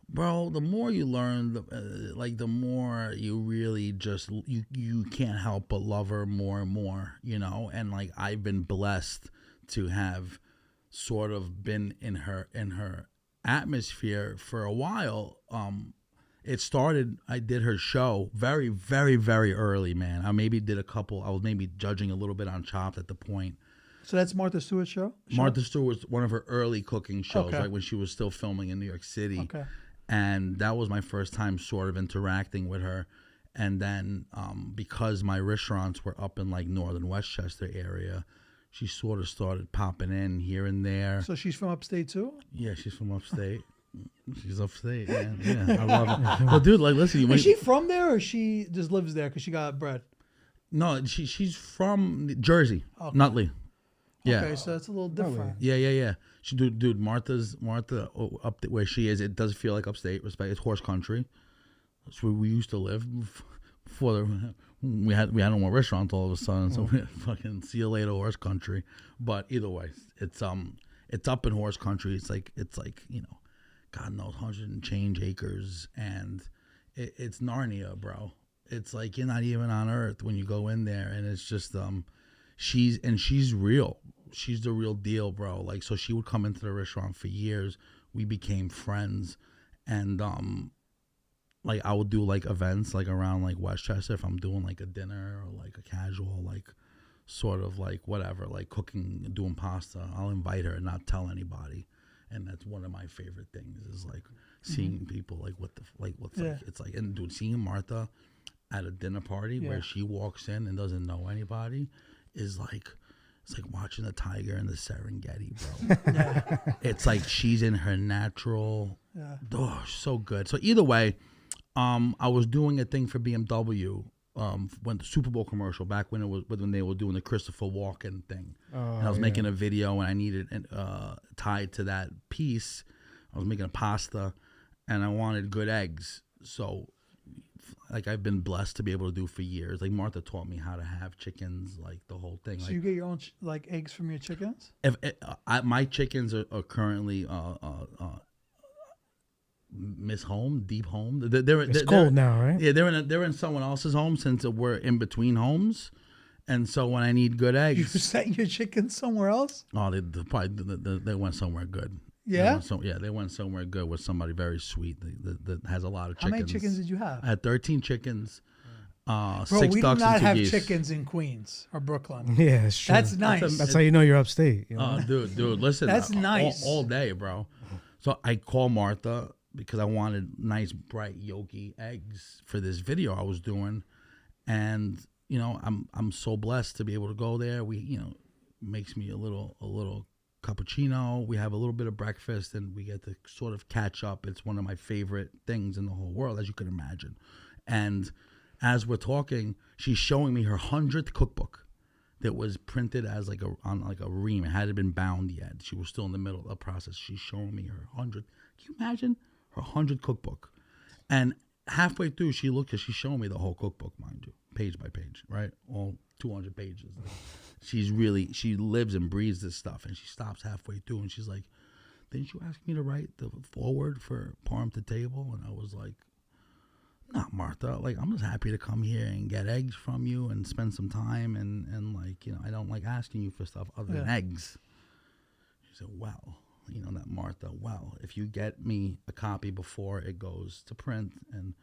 Speaker 1: Bro, the more you learn, the more you really just you can't help but love her more and more, And like I've been blessed to have sort of been in her atmosphere for a while. It started. I did her show very, very, very early, man. I maybe did a couple. I was maybe judging a little bit on Chopped at the point.
Speaker 9: So that's Martha Stewart's show?
Speaker 1: Martha Stewart was one of her early cooking shows,
Speaker 9: Okay.
Speaker 1: like when she was still filming in New York City.
Speaker 9: Okay.
Speaker 1: And that was my first time sort of interacting with her. And then because my restaurants were up in like northern Westchester area, she sort of started popping in here and there.
Speaker 9: So she's from upstate too?
Speaker 1: Yeah, she's from upstate. She's upstate, man. Yeah, I love it. But dude, like, listen,
Speaker 9: Is she from there or she just lives there because she got bred?
Speaker 1: No, she's from Jersey, Nutley. Yeah.
Speaker 9: Okay, so that's a little different.
Speaker 1: Yeah. She dude, Martha up where she is. It does feel like upstate. Respect. It's horse country. That's where we used to live. Before we had no more restaurants all of a sudden. So we fucking see you later, horse country. But either way, it's up in horse country. It's like God knows 100 and change acres, and it's Narnia, bro. It's like you're not even on Earth when you go in there, and it's just she's real. She's the real deal, bro. Like, so she would come into the restaurant for years. We became friends, and like I would do like events like around like Westchester if I'm doing like a dinner or like a casual like sort of like whatever, like cooking, doing pasta. I'll invite her and not tell anybody, and that's one of my favorite things is like seeing people like like it's like, and dude, seeing Martha at a dinner party where she walks in and doesn't know anybody is like, it's like watching a tiger in the Serengeti, bro. It's like she's in her natural. Oh, so good. So either way, I was doing a thing for BMW when the Super Bowl commercial back when they were doing the Christopher Walken thing. And I was making a video and I needed tied to that piece. I was making a pasta and I wanted good eggs. So like I've been blessed to be able to do for years. Like Martha taught me how to have chickens, like the whole thing.
Speaker 9: So
Speaker 1: like,
Speaker 9: you get your own like eggs from your chickens?
Speaker 1: My chickens are currently deep home. It's
Speaker 8: cold now, right?
Speaker 1: Yeah, they're in someone else's home since we're in between homes, and so when I need good eggs,
Speaker 9: you set your chickens somewhere else.
Speaker 1: Oh, they went somewhere good.
Speaker 9: Yeah,
Speaker 1: they went somewhere good with somebody very sweet that has a lot of chickens.
Speaker 9: How many chickens did you have?
Speaker 1: I had 13 chickens.
Speaker 9: Bro,
Speaker 1: 6
Speaker 9: we
Speaker 1: ducks
Speaker 9: do not
Speaker 1: and 2
Speaker 9: have
Speaker 1: geese.
Speaker 9: chickens in Queens or Brooklyn.
Speaker 8: Yeah, it's true.
Speaker 9: That's nice.
Speaker 8: That's how you know you're upstate. You know?
Speaker 1: Dude, listen.
Speaker 9: That's nice.
Speaker 1: All day, bro. So I called Martha because I wanted nice, bright, yolky eggs for this video I was doing, and you know I'm so blessed to be able to go there. Makes me a little cappuccino. We have a little bit of breakfast, and we get to sort of catch up. It's one of my favorite things in the whole world, as you can imagine. And as we're talking, she's showing me her 100th cookbook that was printed as on a ream. It hadn't been bound yet. She was still in the middle of the process. She's showing me her 100. Can you imagine her 100 cookbook? And halfway through, she's showing me the whole cookbook, mind you, page by page, right? All 200 pages. She lives and breathes this stuff, and she stops halfway through, and she's like, "Didn't you ask me to write the foreword for Parm to Table?" And I was like, "Not Martha. Like, I'm just happy to come here and get eggs from you and spend some time, and like, I don't like asking you for stuff other than eggs." She said, "Well, that Martha. Well, if you get me a copy before it goes to print," and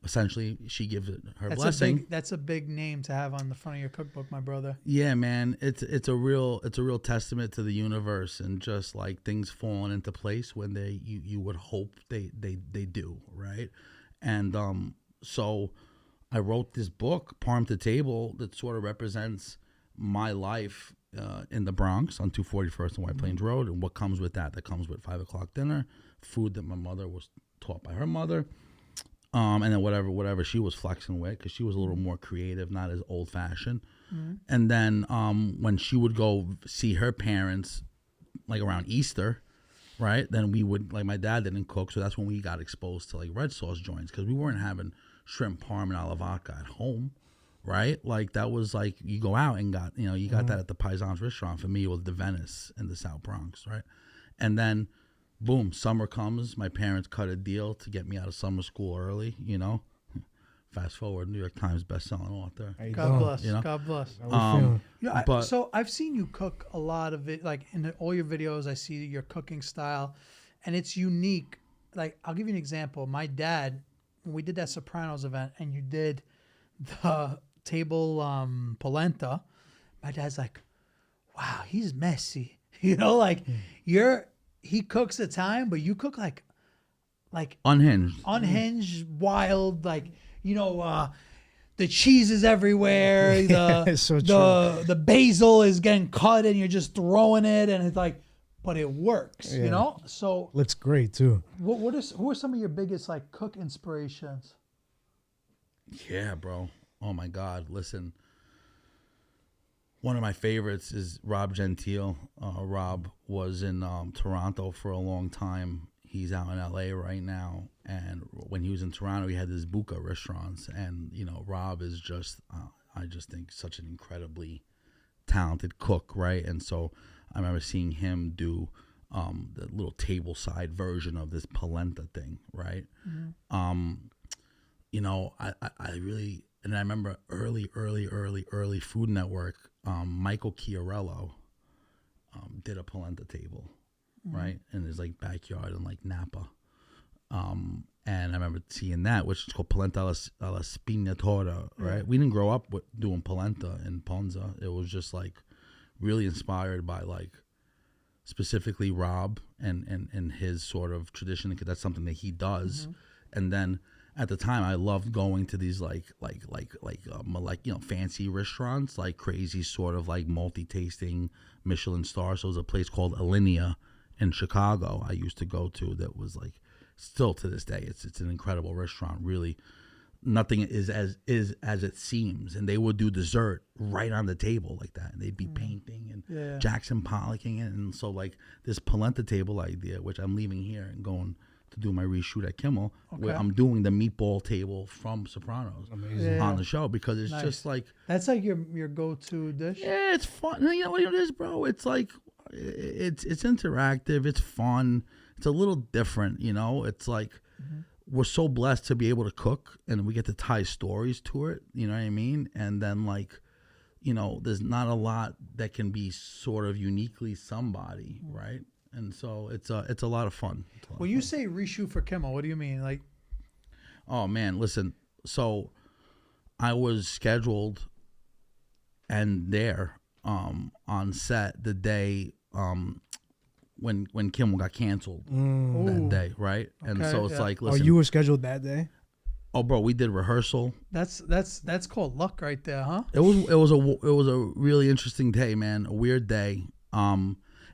Speaker 1: essentially she gives it her blessing.
Speaker 9: That's a big name to have on the front of your cookbook, my brother.
Speaker 1: Yeah, man. It's a real testament to the universe and just like things falling into place when you would hope they do, right? And so I wrote this book, Parm to Table, that sort of represents my life in the Bronx on 241st and White Plains Road, and what comes with that. That comes with 5 o'clock dinner, food that my mother was taught by her mother, and then whatever she was flexing with, because she was a little more creative, not as old-fashioned. And then when she would go see her parents, like around Easter, right? Then we would, like, my dad didn't cook, so that's when we got exposed to like red sauce joints, because we weren't having shrimp parm and alla vodka at home, right? Like that was like you go out and got that at the Paisan's restaurant. For me, it was the Venice in the South Bronx, right? And then boom, summer comes. My parents cut a deal to get me out of summer school early. Fast forward, New York Times best-selling author.
Speaker 9: God bless. God bless. So I've seen you cook a lot of it, like in all your videos. I see your cooking style, and it's unique. Like, I'll give you an example. My dad, when we did that Sopranos event, and you did the table polenta, my dad's like, "Wow, he's messy." He cooks at time, but you cook like unhinged, wild, like. The cheese is everywhere. The basil is getting cut, and you're just throwing it, and it's like, but it works. So
Speaker 8: looks great too.
Speaker 9: Who are some of your biggest like cook inspirations?
Speaker 1: Yeah, bro. Oh my God. Listen, one of my favorites is Rob Gentile. Rob was in Toronto for a long time. He's out in LA right now, and when he was in Toronto, he had this Buka restaurants, and Rob is just, I just think, such an incredibly talented cook, right? And so I remember seeing him do the little table side version of this polenta thing, right? I really, and I remember early Food Network, Michael Chiarello did a polenta table. Right, in his like backyard in like Napa, and I remember seeing that, which is called polenta alla spinatora. Right, we didn't grow up with doing polenta in Ponza. It was just like really inspired by like specifically Rabe and his sort of tradition, because that's something that he does. And then at the time, I loved going to these like fancy restaurants, like crazy sort of like multi-tasting Michelin stars. So there's a place called Alinea in Chicago I used to go to that was like, still to this day, it's an incredible restaurant. Really, nothing is as it seems. And they would do dessert right on the table like that, and they'd be painting and Jackson Pollocking it. And so like this polenta table idea, which I'm leaving here and going to do my reshoot at Kimmel, where I'm doing the meatball table from Sopranos on the show, because it's just like,
Speaker 9: that's like your go-to dish.
Speaker 1: Yeah, it's fun. You know what it is, bro? It's like it's interactive. It's fun. It's a little different, you know. It's like we're so blessed to be able to cook, and we get to tie stories to it. You know what I mean? And then like, you know, there's not a lot that can be sort of uniquely somebody, right? And so it's a lot of fun.
Speaker 9: When you say reshoot for Kimmel, what do you mean? Like,
Speaker 1: oh man, listen. So I was scheduled and there on set the day when Kimmel got canceled that day, right? And so it's like, listen.
Speaker 8: Oh, you were scheduled that day?
Speaker 1: Oh, bro, we did rehearsal.
Speaker 9: That's called luck right there, huh?
Speaker 1: It was a really interesting day, man. A weird day.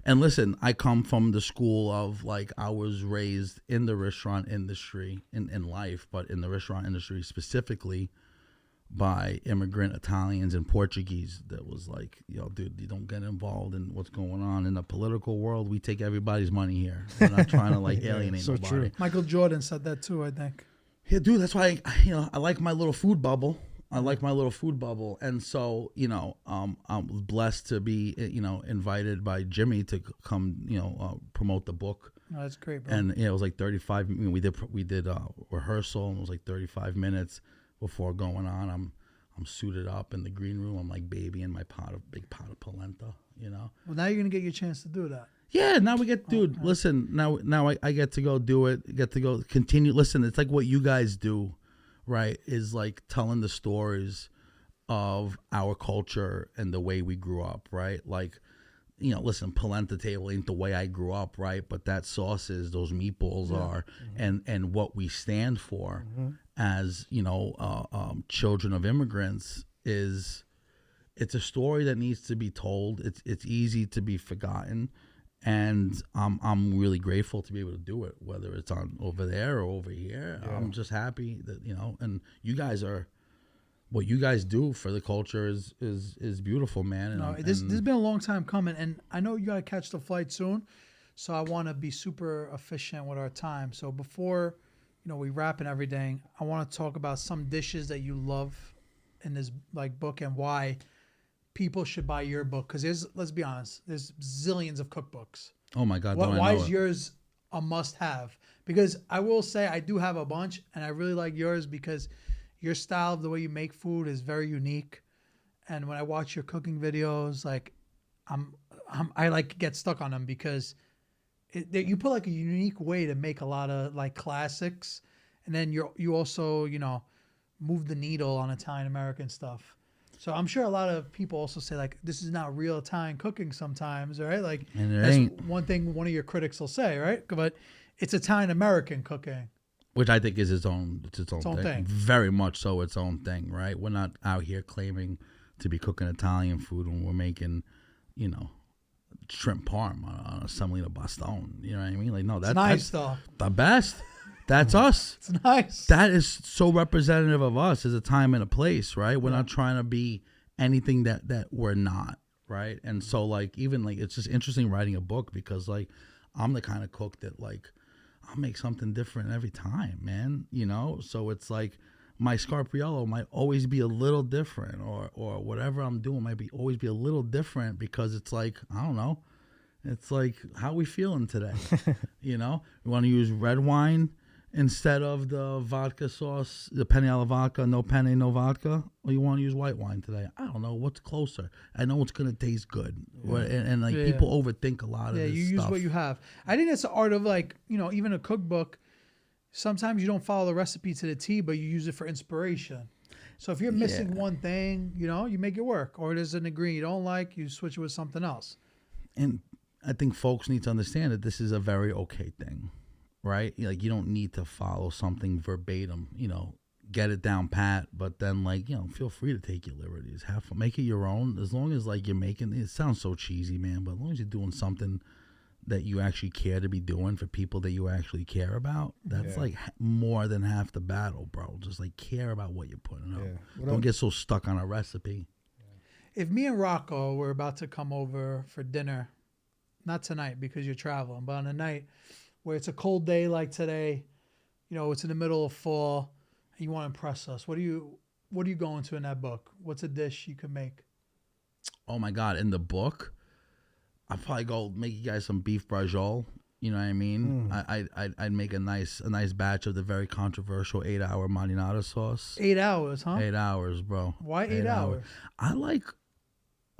Speaker 1: And listen, I come from the school of like, I was raised in the restaurant industry in life, but in the restaurant industry specifically by immigrant Italians and Portuguese. That was like, yo, dude, you don't get involved in what's going on in the political world. We take everybody's money here. We're not trying to like alienate
Speaker 8: so
Speaker 1: nobody.
Speaker 8: True.
Speaker 9: Michael Jordan said that too, I think.
Speaker 1: Yeah, dude, that's why I like my little food bubble. And so, you know, I was blessed to be, you know, invited by Jimmy to come, you know, promote the book.
Speaker 9: Oh, that's great, bro.
Speaker 1: And it was like 35. You know, we did rehearsal, and it was like 35 minutes before going on. I'm suited up in the green room. I'm like babying my big pot of polenta, you know.
Speaker 9: Well, now you're gonna get your chance to do that.
Speaker 1: Yeah, now we get, dude. Listen, now I get to go do it. Get to go continue. Listen, it's like what you guys do, right? Is like telling the stories of our culture and the way we grew up, right? Like, you know, listen, polenta table ain't the way I grew up, right? But that sauce is, those meatballs are, and what we stand for as, you know, children of immigrants is, it's a story that needs to be told. It's easy to be forgotten. And I'm really grateful to be able to do it, whether it's on over there or over here. Yeah. I'm just happy that, you know, and you guys are, what you guys do for the culture is beautiful, man. And,
Speaker 9: this has been a long time coming, and I know you got to catch the flight soon, so I want to be super efficient with our time. So before, you know, we wrap and everything, I want to talk about some dishes that you love in this like book and why people should buy your book, because let's be honest, there's zillions of cookbooks.
Speaker 1: Oh my God!
Speaker 9: Why is yours a must-have? Because I will say I do have a bunch, and I really like yours because your style of the way you make food is very unique. And when I watch your cooking videos, like I like get stuck on them because you put like a unique way to make a lot of like classics, and then you also, you know, move the needle on Italian American stuff. So I'm sure a lot of people also say like, this is not real Italian cooking sometimes, right? Like that's one thing one of your critics will say, right? But it's Italian American cooking,
Speaker 1: which I think is its own thing. Very much so, its own thing, right? We're not out here claiming to be cooking Italian food when we're making, you know, shrimp parm on a semolina bastone. You know what I mean? Like, no, that's
Speaker 9: nice though.
Speaker 1: The best. That's us.
Speaker 9: It's nice.
Speaker 1: That is so representative of us as a time and a place, right? We're not trying to be anything that we're not, right? And so, like, even, like, it's just interesting writing a book because, like, I'm the kind of cook that, like, I'll make something different every time, man, you know? So it's like my Scarpiello might always be a little different or whatever I'm doing might always be a little different because it's like, I don't know. It's like, how we feeling today? You know? We want to use red wine instead of the vodka sauce, the penne alla vodka, no penne, no vodka, or you want to use white wine today? I don't know. What's closer? I know it's going to taste good. Yeah. And like, people overthink a lot of this stuff. Yeah, you use
Speaker 9: what you have. I think that's the art of, like, you know, even a cookbook. Sometimes you don't follow the recipe to the T, but you use it for inspiration. So if you're missing one thing, you know, you make it work. Or there's an ingredient you don't like, you switch it with something else.
Speaker 1: And I think folks need to understand that this is a very okay thing, right? Like, you don't need to follow something verbatim, get it down pat, but then, like, feel free to take your liberties. Have fun. Make it your own. As long as, like, you're making it sounds so cheesy, man, but as long as you're doing something that you actually care to be doing for people that you actually care about, that's like more than half the battle, bro. Just like care about what you're putting out. Don't get so stuck on a recipe.
Speaker 9: If me and Rocco were about to come over for dinner, not tonight because you're traveling, but on a night where it's a cold day like today, it's in the middle of fall, and you want to impress us, what are you going to in that book? What's a dish you could make?
Speaker 1: Oh my God, in the book, I'd probably go make you guys some beef brajol. You know what I mean? I'd make a nice batch of the very controversial 8-hour marinara sauce.
Speaker 9: 8 hours, huh?
Speaker 1: 8 hours, bro.
Speaker 9: Why 8 hours?
Speaker 1: I like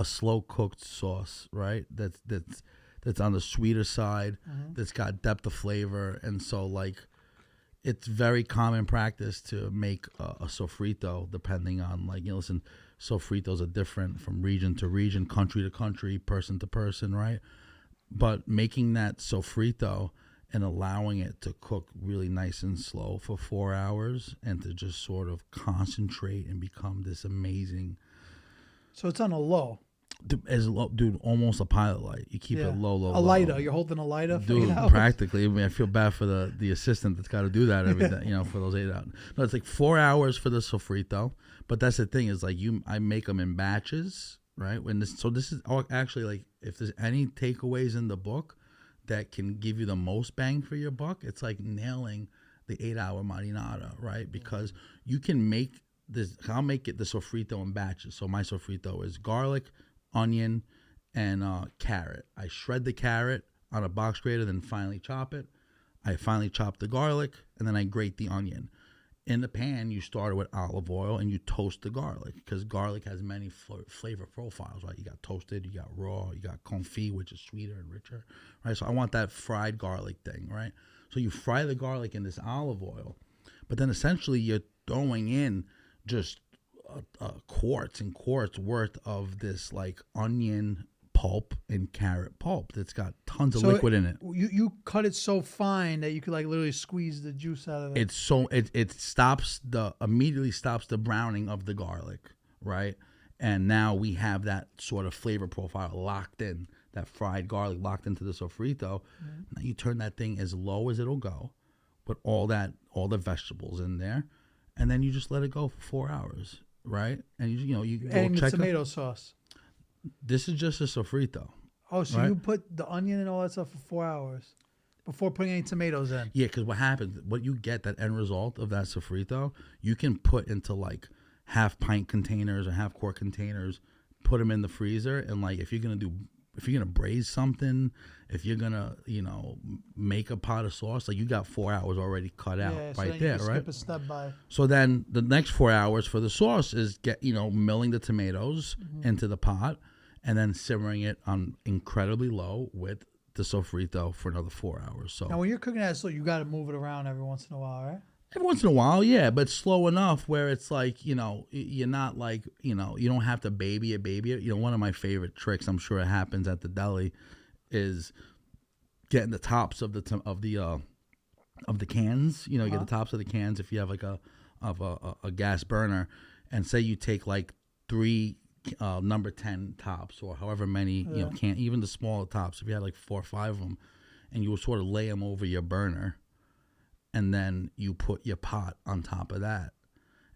Speaker 1: a slow cooked sauce, right? That's on the sweeter side. That's got depth of flavor, and so like it's very common practice to make a sofrito, depending on like listen. Sofritos are different from region to region, country to country, person to person, right? But making that sofrito and allowing it to cook really nice and slow for 4 hours and to just sort of concentrate and become this amazing.
Speaker 9: So it's on a low.
Speaker 1: Dude, almost a pilot light. You keep it low.
Speaker 9: A lighter. You're holding a lighter for
Speaker 1: dude,
Speaker 9: 8 hours?
Speaker 1: Practically. I mean, I feel bad for the assistant that's got to do that every day, for those 8 hours. No, it's like 4 hours for the sofrito. But that's the thing is like I make them in batches, right? This is actually like if there's any takeaways in the book that can give you the most bang for your buck, it's like nailing the 8-hour marinara, right? Because you can make this. I'll make it the sofrito in batches. So my sofrito is garlic, onion, and carrot. I shred the carrot on a box grater, then finally chop it. I finally chop the garlic, and then I grate the onion. In the pan, you start with olive oil, and you toast the garlic, because garlic has many flavor profiles, right? You got toasted, you got raw, you got confit, which is sweeter and richer, right? So I want that fried garlic thing, right? So you fry the garlic in this olive oil, but then essentially you're throwing in just quarts and quarts worth of this like onion pulp and carrot pulp that's got tons of liquid in it.
Speaker 9: You cut it so fine that you could like literally squeeze the juice out of it.
Speaker 1: It's so it immediately stops the browning of the garlic, right? And now we have that sort of flavor profile locked in, that fried garlic locked into the sofrito. Now you turn that thing as low as it'll go, put all the vegetables in there, and then you just let it go for 4 hours. Right, and you go
Speaker 9: adding the
Speaker 1: check
Speaker 9: tomato sauce.
Speaker 1: This is just a sofrito.
Speaker 9: Oh, so
Speaker 1: right?
Speaker 9: you put the onion and all that stuff for 4 hours before putting any tomatoes in?
Speaker 1: Yeah, because what happens, what you get, that end result of that sofrito, you can put into like half pint containers or half quart containers, put them in the freezer, and like if you're gonna braise something, if you're gonna make a pot of sauce, like you got 4 hours already cut out right there, right?
Speaker 9: Skip a step by.
Speaker 1: So then the next 4 hours for the sauce is milling the tomatoes into the pot and then simmering it on incredibly low with the sofrito for another 4 hours. So
Speaker 9: now when you're cooking that, so you got to move it around every once in a while, right?
Speaker 1: Every once in a while, yeah, but slow enough where it's like, you're not like, you don't have to baby it. One of my favorite tricks, I'm sure it happens at the deli, is getting the tops of the cans. You get the tops of the cans if you have like a gas burner, and say you take like 3 number 10 tops or however many even the smaller tops. If you had like 4 or 5 of them, and you would sort of lay them over your burner. And then you put your pot on top of that.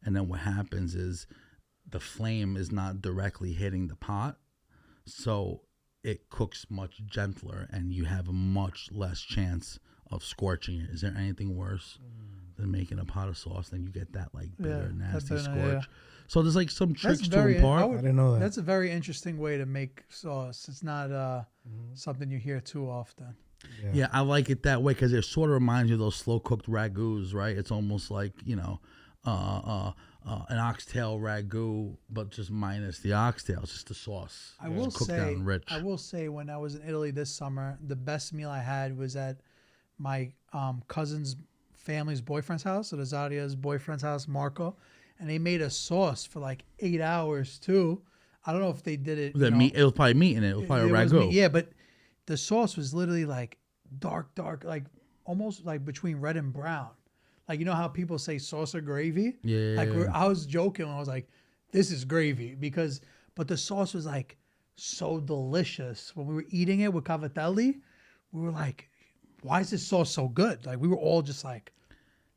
Speaker 1: And then what happens is the flame is not directly hitting the pot. So it cooks much gentler and you have a much less chance of scorching it. Is there anything worse than making a pot of sauce? Then you get that like bitter, nasty scorch. Yeah. So there's like some tricks to impart.
Speaker 8: I didn't know that.
Speaker 9: That's a very interesting way to make sauce. It's not something you hear too often.
Speaker 1: Yeah, I like it that way because it sort of reminds you of those slow cooked ragouts, right? It's almost like an oxtail ragout, but just minus the oxtail. It's just the sauce.
Speaker 9: I will say, when I was in Italy this summer, the best meal I had was at my cousin's family's boyfriend's house, so the Zadia's boyfriend's house, Marco, and they made a sauce for like 8 hours too. I don't know if they did it.
Speaker 1: It was probably meat in it. It was probably a ragout.
Speaker 9: Yeah, but the sauce was literally like dark, like almost like between red and brown. Like, you know how people say sauce or gravy?
Speaker 1: Yeah.
Speaker 9: Like I was joking when I was like, this is gravy but the sauce was like so delicious. When we were eating it with cavatelli, we were like, why is this sauce so good? Like we were all just like,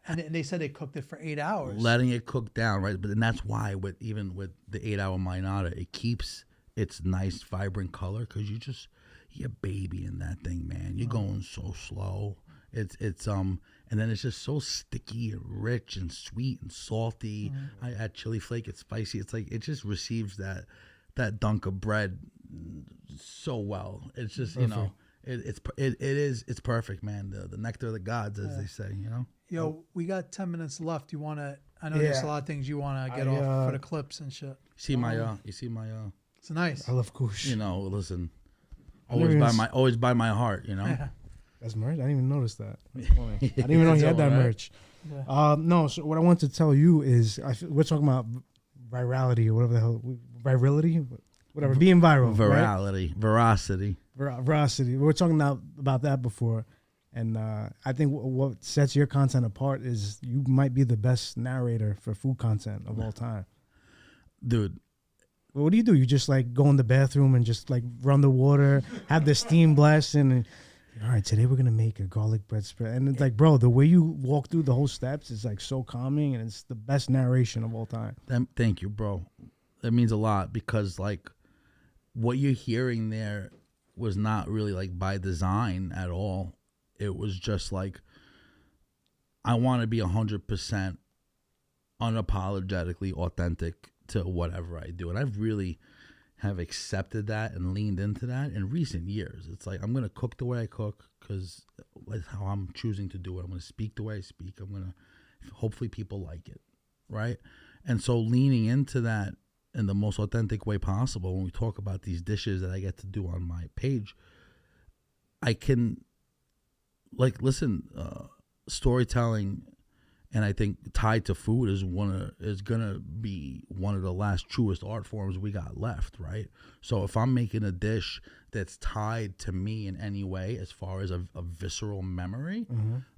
Speaker 9: and they said they cooked it for 8 hours.
Speaker 1: Letting it cook down, right? But then that's why even with the 8-hour marinara, it keeps its nice, vibrant color because you're baby in that thing, man. You're going so slow. It's and then it's just so sticky and rich and sweet and salty. I add chili flake, it's spicy. It's like it just receives that dunk of bread so well. It's just
Speaker 8: Perfect.
Speaker 1: it's perfect, man. The nectar of the gods, as they say,
Speaker 9: Yo, we got 10 minutes left. You want to? I know there's a lot of things you want to get off for the clips and shit.
Speaker 1: You see my
Speaker 9: It's nice.
Speaker 8: I love kush.
Speaker 1: Listen,
Speaker 8: never
Speaker 1: always by my heart,
Speaker 8: That's merch. I didn't even notice that. That's funny. I didn't even know he had that merch.
Speaker 9: Yeah.
Speaker 8: No. So what I want to tell you is, we're talking about virality or whatever the hell, virility, whatever, being viral,
Speaker 1: virality, veracity.
Speaker 8: Veracity. We were talking about that before, and I think what sets your content apart is you might be the best narrator for food content of all time,
Speaker 1: dude.
Speaker 8: What do? You just like go in the bathroom and just like run the water, have the steam blasting, and all right, today we're gonna make a garlic bread spread, and it's like, bro, the way you walk through the whole steps is like so calming, and it's the best narration of all time.
Speaker 1: Thank you, bro. That means a lot because like what you're hearing there was not really like by design at all. It was just like I want to be 100% unapologetically authentic to whatever I do, and I've really have accepted that and leaned into that in recent years. It's like I'm gonna cook the way I cook because that's how I'm choosing to do it. I'm gonna speak the way I speak. I'm gonna hopefully people like it, right? And so leaning into that in the most authentic way possible. When we talk about these dishes that I get to do on my page, I can storytelling. And I think tied to food is gonna be one of the last truest art forms we got left, right? So if I'm making a dish that's tied to me in any way, as far as a visceral memory,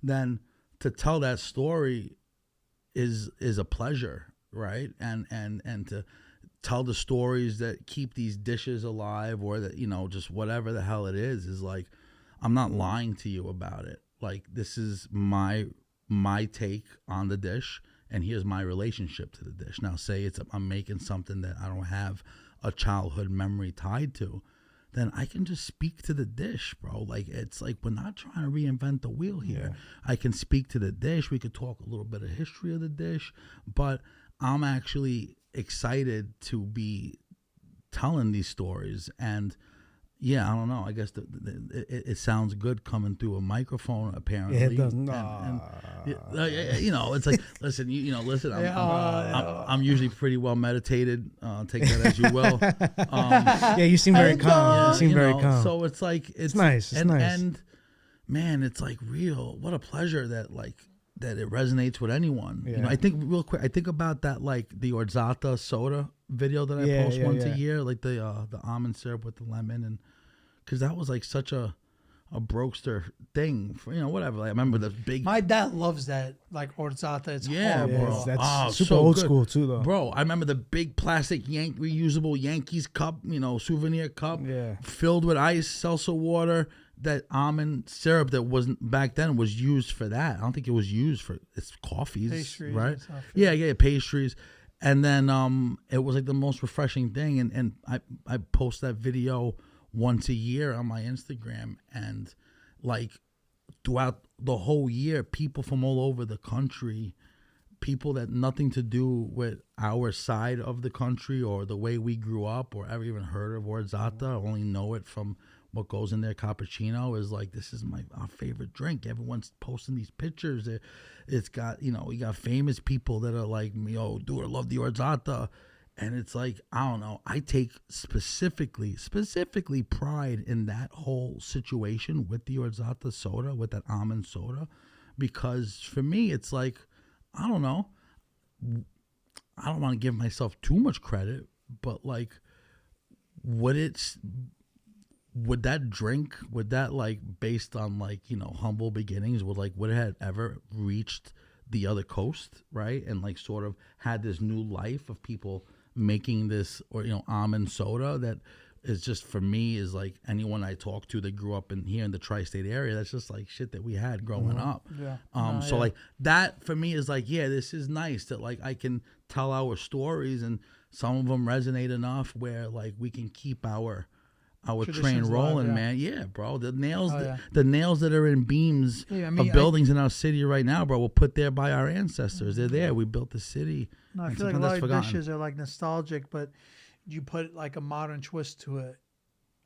Speaker 1: then to tell that story is a pleasure, right? And to tell the stories that keep these dishes alive, or that just whatever the hell it is like I'm not lying to you about it. Like this is my take on the dish, and here's my relationship to the dish. Now say I'm making something that I don't have a childhood memory tied to, then I can just speak to the dish, bro. Like it's like we're not trying to reinvent the wheel here. I can speak to the dish. We could talk a little bit of history of the dish, but I'm actually excited to be telling these stories. And yeah, I don't know. I guess it sounds good coming through a microphone. Apparently,
Speaker 8: Yeah, it does.
Speaker 1: It's like listen. I'm usually pretty well meditated. Take that as you will.
Speaker 8: Yeah, you seem very calm. You seem very calm.
Speaker 1: So it's like it's
Speaker 8: nice. It's nice.
Speaker 1: And man, it's like real. What a pleasure that it resonates with anyone.
Speaker 8: Yeah.
Speaker 1: I think real quick. I think about that like the Orzata soda video that I post once a year, like the almond syrup with the lemon, and because that was like such a Brokester thing for whatever. Like, I remember the big.
Speaker 9: My dad loves that like orzata. It's horrible.
Speaker 1: Bro.
Speaker 8: That's super
Speaker 1: so
Speaker 8: old
Speaker 1: good.
Speaker 8: school too, though.
Speaker 1: Bro, I remember the big plastic reusable Yankees cup, souvenir cup, filled with ice, seltzer water. That almond syrup that wasn't back then was used for that. I don't think it was used for it's coffees,
Speaker 9: pastries,
Speaker 1: right?
Speaker 9: and stuff,
Speaker 1: Yeah, pastries. And then it was like the most refreshing thing. And I post that video once a year on my Instagram, and like throughout the whole year, people from all over the country, people that nothing to do with our side of the country or the way we grew up or ever even heard of orzata, only know it from what goes in their cappuccino, is like, this is our favorite drink. Everyone's posting these pictures. It's got, we got famous people that are like, dude, I love the orzata. And it's like, I don't know. I take specifically pride in that whole situation with the orzata soda, with that almond soda, because for me, it's like, I don't know. I don't want to give myself too much credit, but like, would would that like based on like, you know, humble beginnings, would it have ever reached the other coast, right? And like sort of had this new life of people making this, or, you know, almond soda that is just, for me, is like anyone I talk to that grew up here in the tri-state area, that's just like shit that we had growing up.
Speaker 9: Yeah.
Speaker 1: So like that for me is like, yeah, this is nice that like I can tell our stories, and some of them resonate enough where like we can keep our train rolling, man. Yeah, bro. The nails, the nails that are in beams of buildings in our city right now, bro, were put there by our ancestors. They're there. We built the city.
Speaker 9: No, I feel like a lot of dishes are like nostalgic, but you put like a modern twist to it.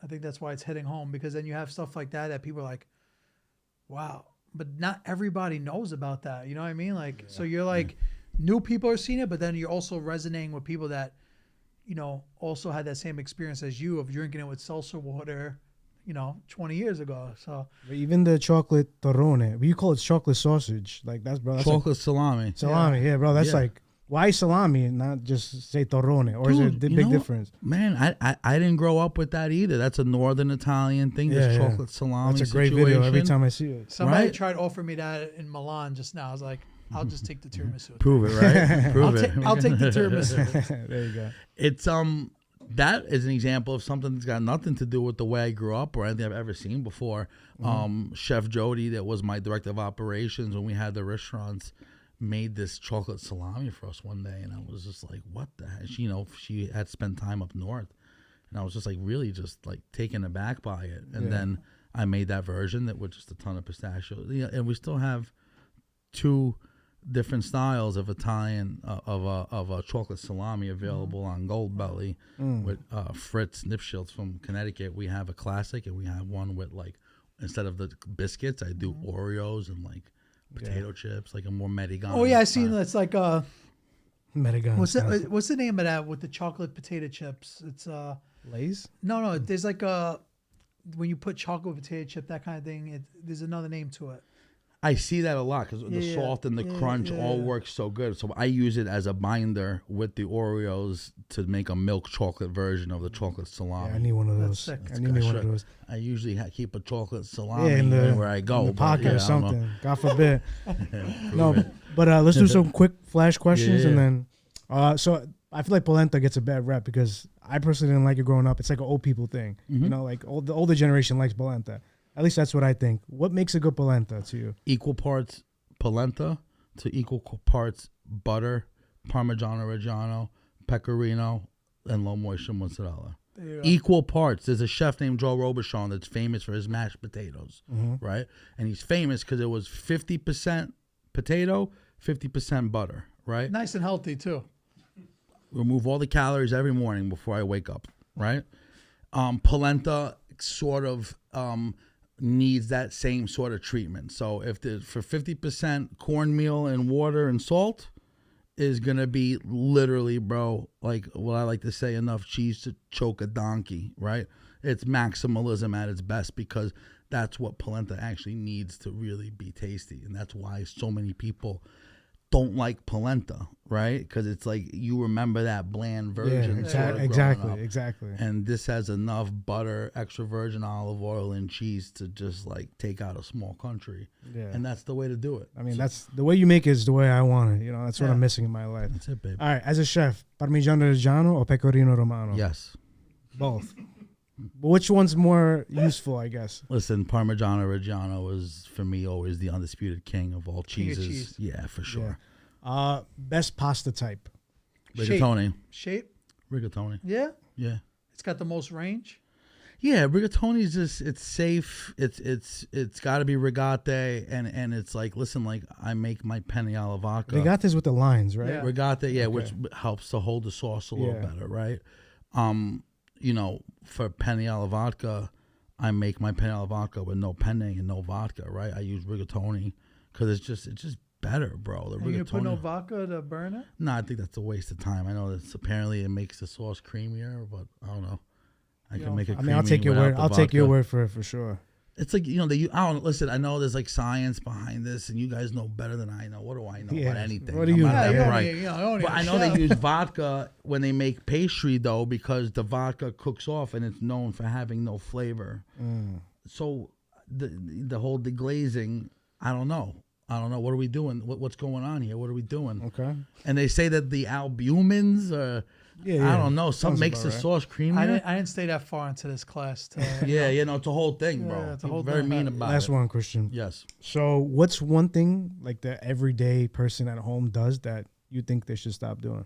Speaker 9: I think that's why it's hitting home, because then you have stuff like that people are like, wow. But not everybody knows about that. You know what I mean? Like, so you're like, new people are seeing it, but then you're also resonating with people that, you know, also had that same experience as you of drinking it with seltzer water, you know, 20 years ago. So
Speaker 8: even the chocolate torrone, you call it chocolate sausage. Like that's, bro. That's
Speaker 1: chocolate
Speaker 8: like,
Speaker 1: salami.
Speaker 8: Salami, yeah, bro. That's like, why salami and not just say torrone? Or
Speaker 1: Dude,
Speaker 8: is there a big difference?
Speaker 1: Man, I didn't grow up with that either. That's a northern Italian thing. This chocolate salami.
Speaker 8: That's a great video every time I see it.
Speaker 9: Somebody tried to offer me that in Milan just now. I was like, I'll just take the tiramisu.
Speaker 1: Prove it, right?
Speaker 9: I'll take the tiramisu.
Speaker 8: There you go.
Speaker 1: It's that is an example of something that's got nothing to do with the way I grew up or anything I've ever seen before. Chef Jody, that was my director of operations when we had the restaurants, made this chocolate salami for us one day, and I was just like, what the heck? She, you know, she had spent time up north, and I was just like really just like taken aback by it. And then I made that version that with just a ton of pistachios. Yeah, and we still have 2 different styles of Italian of a chocolate salami available on Gold Belly with Fritz Nipschiltz from Connecticut. We have a classic, and we have one with like, instead of the biscuits, I do Oreos and like potato chips, like a more Medigan.
Speaker 9: Oh yeah, I seen that's like
Speaker 8: Medigan.
Speaker 9: What's the name of that with the chocolate potato chips? It's
Speaker 8: Lay's?
Speaker 9: No. There's like when you put chocolate potato chip, that kind of thing. There's another name to it.
Speaker 1: I see that a lot because the salt and the crunch all work so good. So I use it as a binder with the Oreos to make a milk chocolate version of the chocolate salami.
Speaker 8: Yeah, I need one of those. I need one of those.
Speaker 1: I usually keep a chocolate salami where I go.
Speaker 8: In the pocket or something. God forbid. No, but let's do some quick flash questions and then. So I feel like polenta gets a bad rep because I personally didn't like it growing up. It's like an old people thing. You know, like the older generation likes polenta. At least that's what I think. What makes a good polenta to you?
Speaker 1: Equal parts polenta to equal parts butter, Parmigiano Reggiano, Pecorino, and low moisture mozzarella. Equal parts. There's a chef named Joe Robuchon that's famous for his mashed potatoes, right? And he's famous because it was 50% potato, 50% butter, right?
Speaker 9: Nice and healthy too.
Speaker 1: Remove all the calories every morning before I wake up, right? Polenta sort of needs that same sort of treatment. So if for 50% cornmeal and water and salt is going to be literally, bro, like what I like to say, enough cheese to choke a donkey, right? It's maximalism at its best because that's what polenta actually needs to really be tasty. And that's why so many people don't like polenta, right? Because it's like you remember that bland version.
Speaker 8: Exactly.
Speaker 1: And this has enough butter, extra virgin olive oil, and cheese to just like take out a small country. Yeah. And that's the way to do it.
Speaker 8: I mean, that's the way you make it is the way I want it. You know, that's what I'm missing in my life.
Speaker 1: That's it, baby.
Speaker 8: All right, as a chef, Parmigiano Reggiano or Pecorino Romano?
Speaker 1: Yes.
Speaker 8: Both. But which one's more useful, I guess?
Speaker 1: Listen, Parmigiano Reggiano is, for me, always the undisputed king of all cheeses.
Speaker 9: Cheese.
Speaker 1: Yeah, for sure.
Speaker 8: Yeah. Best pasta type?
Speaker 1: Rigatoni.
Speaker 9: Shape?
Speaker 1: Rigatoni.
Speaker 9: Yeah?
Speaker 1: Yeah.
Speaker 9: It's got the most range?
Speaker 1: Yeah, rigatoni is just, it's safe. It's got to be rigate, and it's like, listen, like I make my penne alla vodka.
Speaker 8: Rigate's with the lines, right?
Speaker 9: Yeah.
Speaker 1: Rigate, which helps to hold the sauce a little better, right? You know, for penne alla vodka, I make my penne alla vodka with no penne and no vodka, right? I use rigatoni because it's just better, bro.
Speaker 9: Are you gonna put no vodka to burn it?
Speaker 1: No, I think that's a waste of time. I know that's apparently it makes the sauce creamier, but I don't know. I can make it.
Speaker 8: I mean, I'll take your word. I'll take your word for it for sure.
Speaker 1: It's like, you know, I don't listen. I know there's like science behind this, and you guys know better than I know. What do I know about anything?
Speaker 8: What do you know?
Speaker 1: But I know they use vodka when they make pastry dough because the vodka cooks off and it's known for having no flavor. So the whole deglazing, I don't know. What are we doing? What's going on here? What are we doing?
Speaker 8: Okay.
Speaker 1: And they say that the albumins are. I don't know. Some makes the sauce creamier.
Speaker 9: I didn't stay that far into this class.
Speaker 1: It's a whole thing, bro.
Speaker 9: It's a whole
Speaker 1: very
Speaker 9: thing.
Speaker 1: mean about it.
Speaker 8: Last one, Christian.
Speaker 1: Yes.
Speaker 8: So, what's one thing like the everyday person at home does that you think they should stop doing?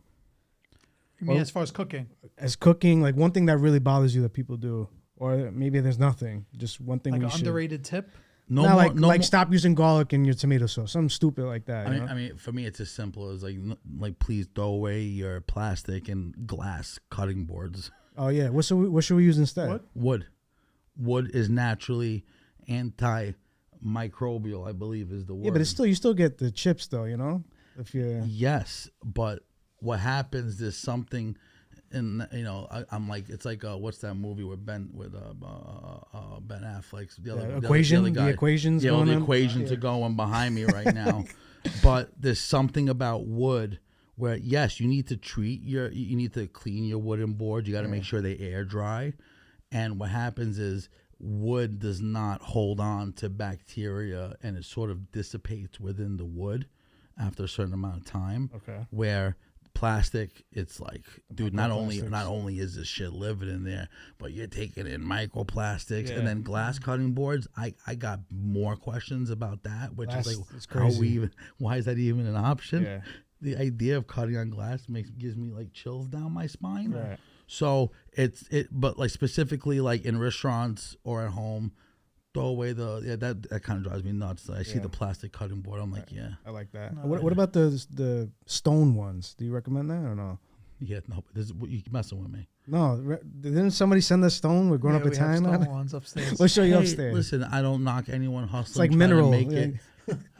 Speaker 9: You mean as far as cooking?
Speaker 8: As cooking, like one thing that really bothers you that people do, or maybe there's nothing. Just one thing.
Speaker 9: Like
Speaker 8: we
Speaker 9: an underrated tip.
Speaker 8: Like stop using garlic in your tomato sauce. Something stupid like that.
Speaker 1: I mean, for me, it's as simple as like please throw away your plastic and glass cutting boards.
Speaker 8: Oh yeah, what should we use instead?
Speaker 1: Wood. Wood is naturally antimicrobial, I believe is the word.
Speaker 8: Yeah, but you still get the chips though. You know, if you.
Speaker 1: Yes, but what happens is something. And I'm like, it's like what's that movie with Ben Affleck's the other
Speaker 8: equation?
Speaker 1: The other guy.
Speaker 8: The equations.
Speaker 1: Yeah, all the equations are going behind me right now. But there's something about wood where yes, you need to clean your wooden boards. You got to make sure they air dry. And what happens is wood does not hold on to bacteria, and it sort of dissipates within the wood after a certain amount of time.
Speaker 8: Okay.
Speaker 1: Where plastic, it's like, dude, not only is this shit living in there, but you're taking in microplastics. And then glass cutting boards. I got more questions about that, which is like, why is that even an option?
Speaker 8: Yeah.
Speaker 1: The idea of cutting on glass gives me like chills down my spine.
Speaker 8: Right.
Speaker 1: So but like specifically like in restaurants or at home, throw away that kind of drives me nuts. I see the plastic cutting board. I'm like,
Speaker 8: I like that. What about the stone ones? Do you recommend that or no?
Speaker 1: Yeah, no. But you messing with me.
Speaker 8: No, didn't somebody send us stone? We're growing up in time.
Speaker 9: We have stone ones upstairs.
Speaker 8: We'll show you upstairs.
Speaker 1: Listen, I don't knock anyone hustling.
Speaker 8: It's like mineral.
Speaker 1: To make it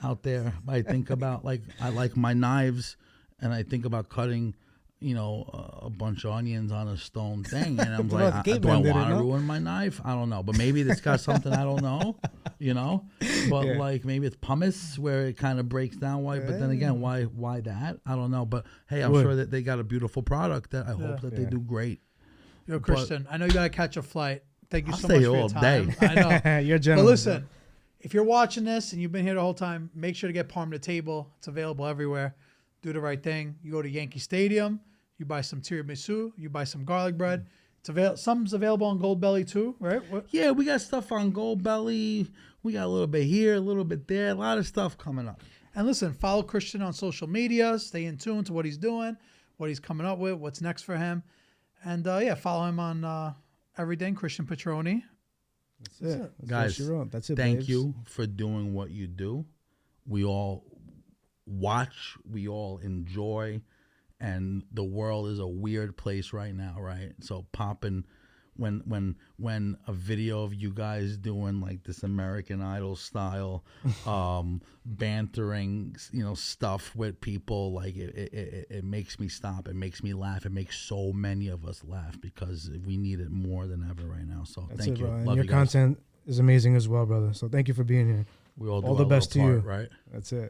Speaker 1: out there. I think about I like my knives, and I think about cutting. A bunch of onions on a stone thing, and I'm like, do I want to ruin my knife? I don't know, but maybe it's got something I don't know, But like maybe it's pumice where it kind of breaks down. But then again, why that? I don't know. But hey, I'm sure that they got a beautiful product that I hope that they do great.
Speaker 9: Yo, Christian, I know you gotta catch a flight. Thank you
Speaker 1: I'll
Speaker 9: so
Speaker 1: stay
Speaker 9: much for
Speaker 1: all
Speaker 9: your time.
Speaker 1: day.
Speaker 9: I know.
Speaker 8: You're generous.
Speaker 9: But listen, if you're watching this and you've been here the whole time, make sure to get Parm to table. It's available everywhere. Do the right thing. You go to Yankee Stadium. You buy some tiramisu. You buy some garlic bread. Some's available on Gold Belly too, right?
Speaker 1: Yeah, we got stuff on Gold Belly. We got a little bit here, a little bit there. A lot of stuff coming up.
Speaker 9: And listen, follow Christian on social media. Stay in tune to what he's doing, what he's coming up with, what's next for him. And follow him on everything, Christian Petroni.
Speaker 8: That's it.
Speaker 1: Guys,
Speaker 8: that's it.
Speaker 1: Thank you for doing what you do. We all watch. We all enjoy. And the world is a weird place right now, right? So popping when a video of you guys doing like this American Idol style bantering, stuff with people, like it makes me stop. It makes me laugh. It makes so many of us laugh because we need it more than ever right now. So thank you.
Speaker 8: Bro.
Speaker 1: Love
Speaker 8: your
Speaker 1: you guys.
Speaker 8: content is amazing as well, brother. So thank you for being here.
Speaker 1: We all do
Speaker 8: all the best to
Speaker 1: part,
Speaker 8: you.
Speaker 1: Right?
Speaker 8: That's it.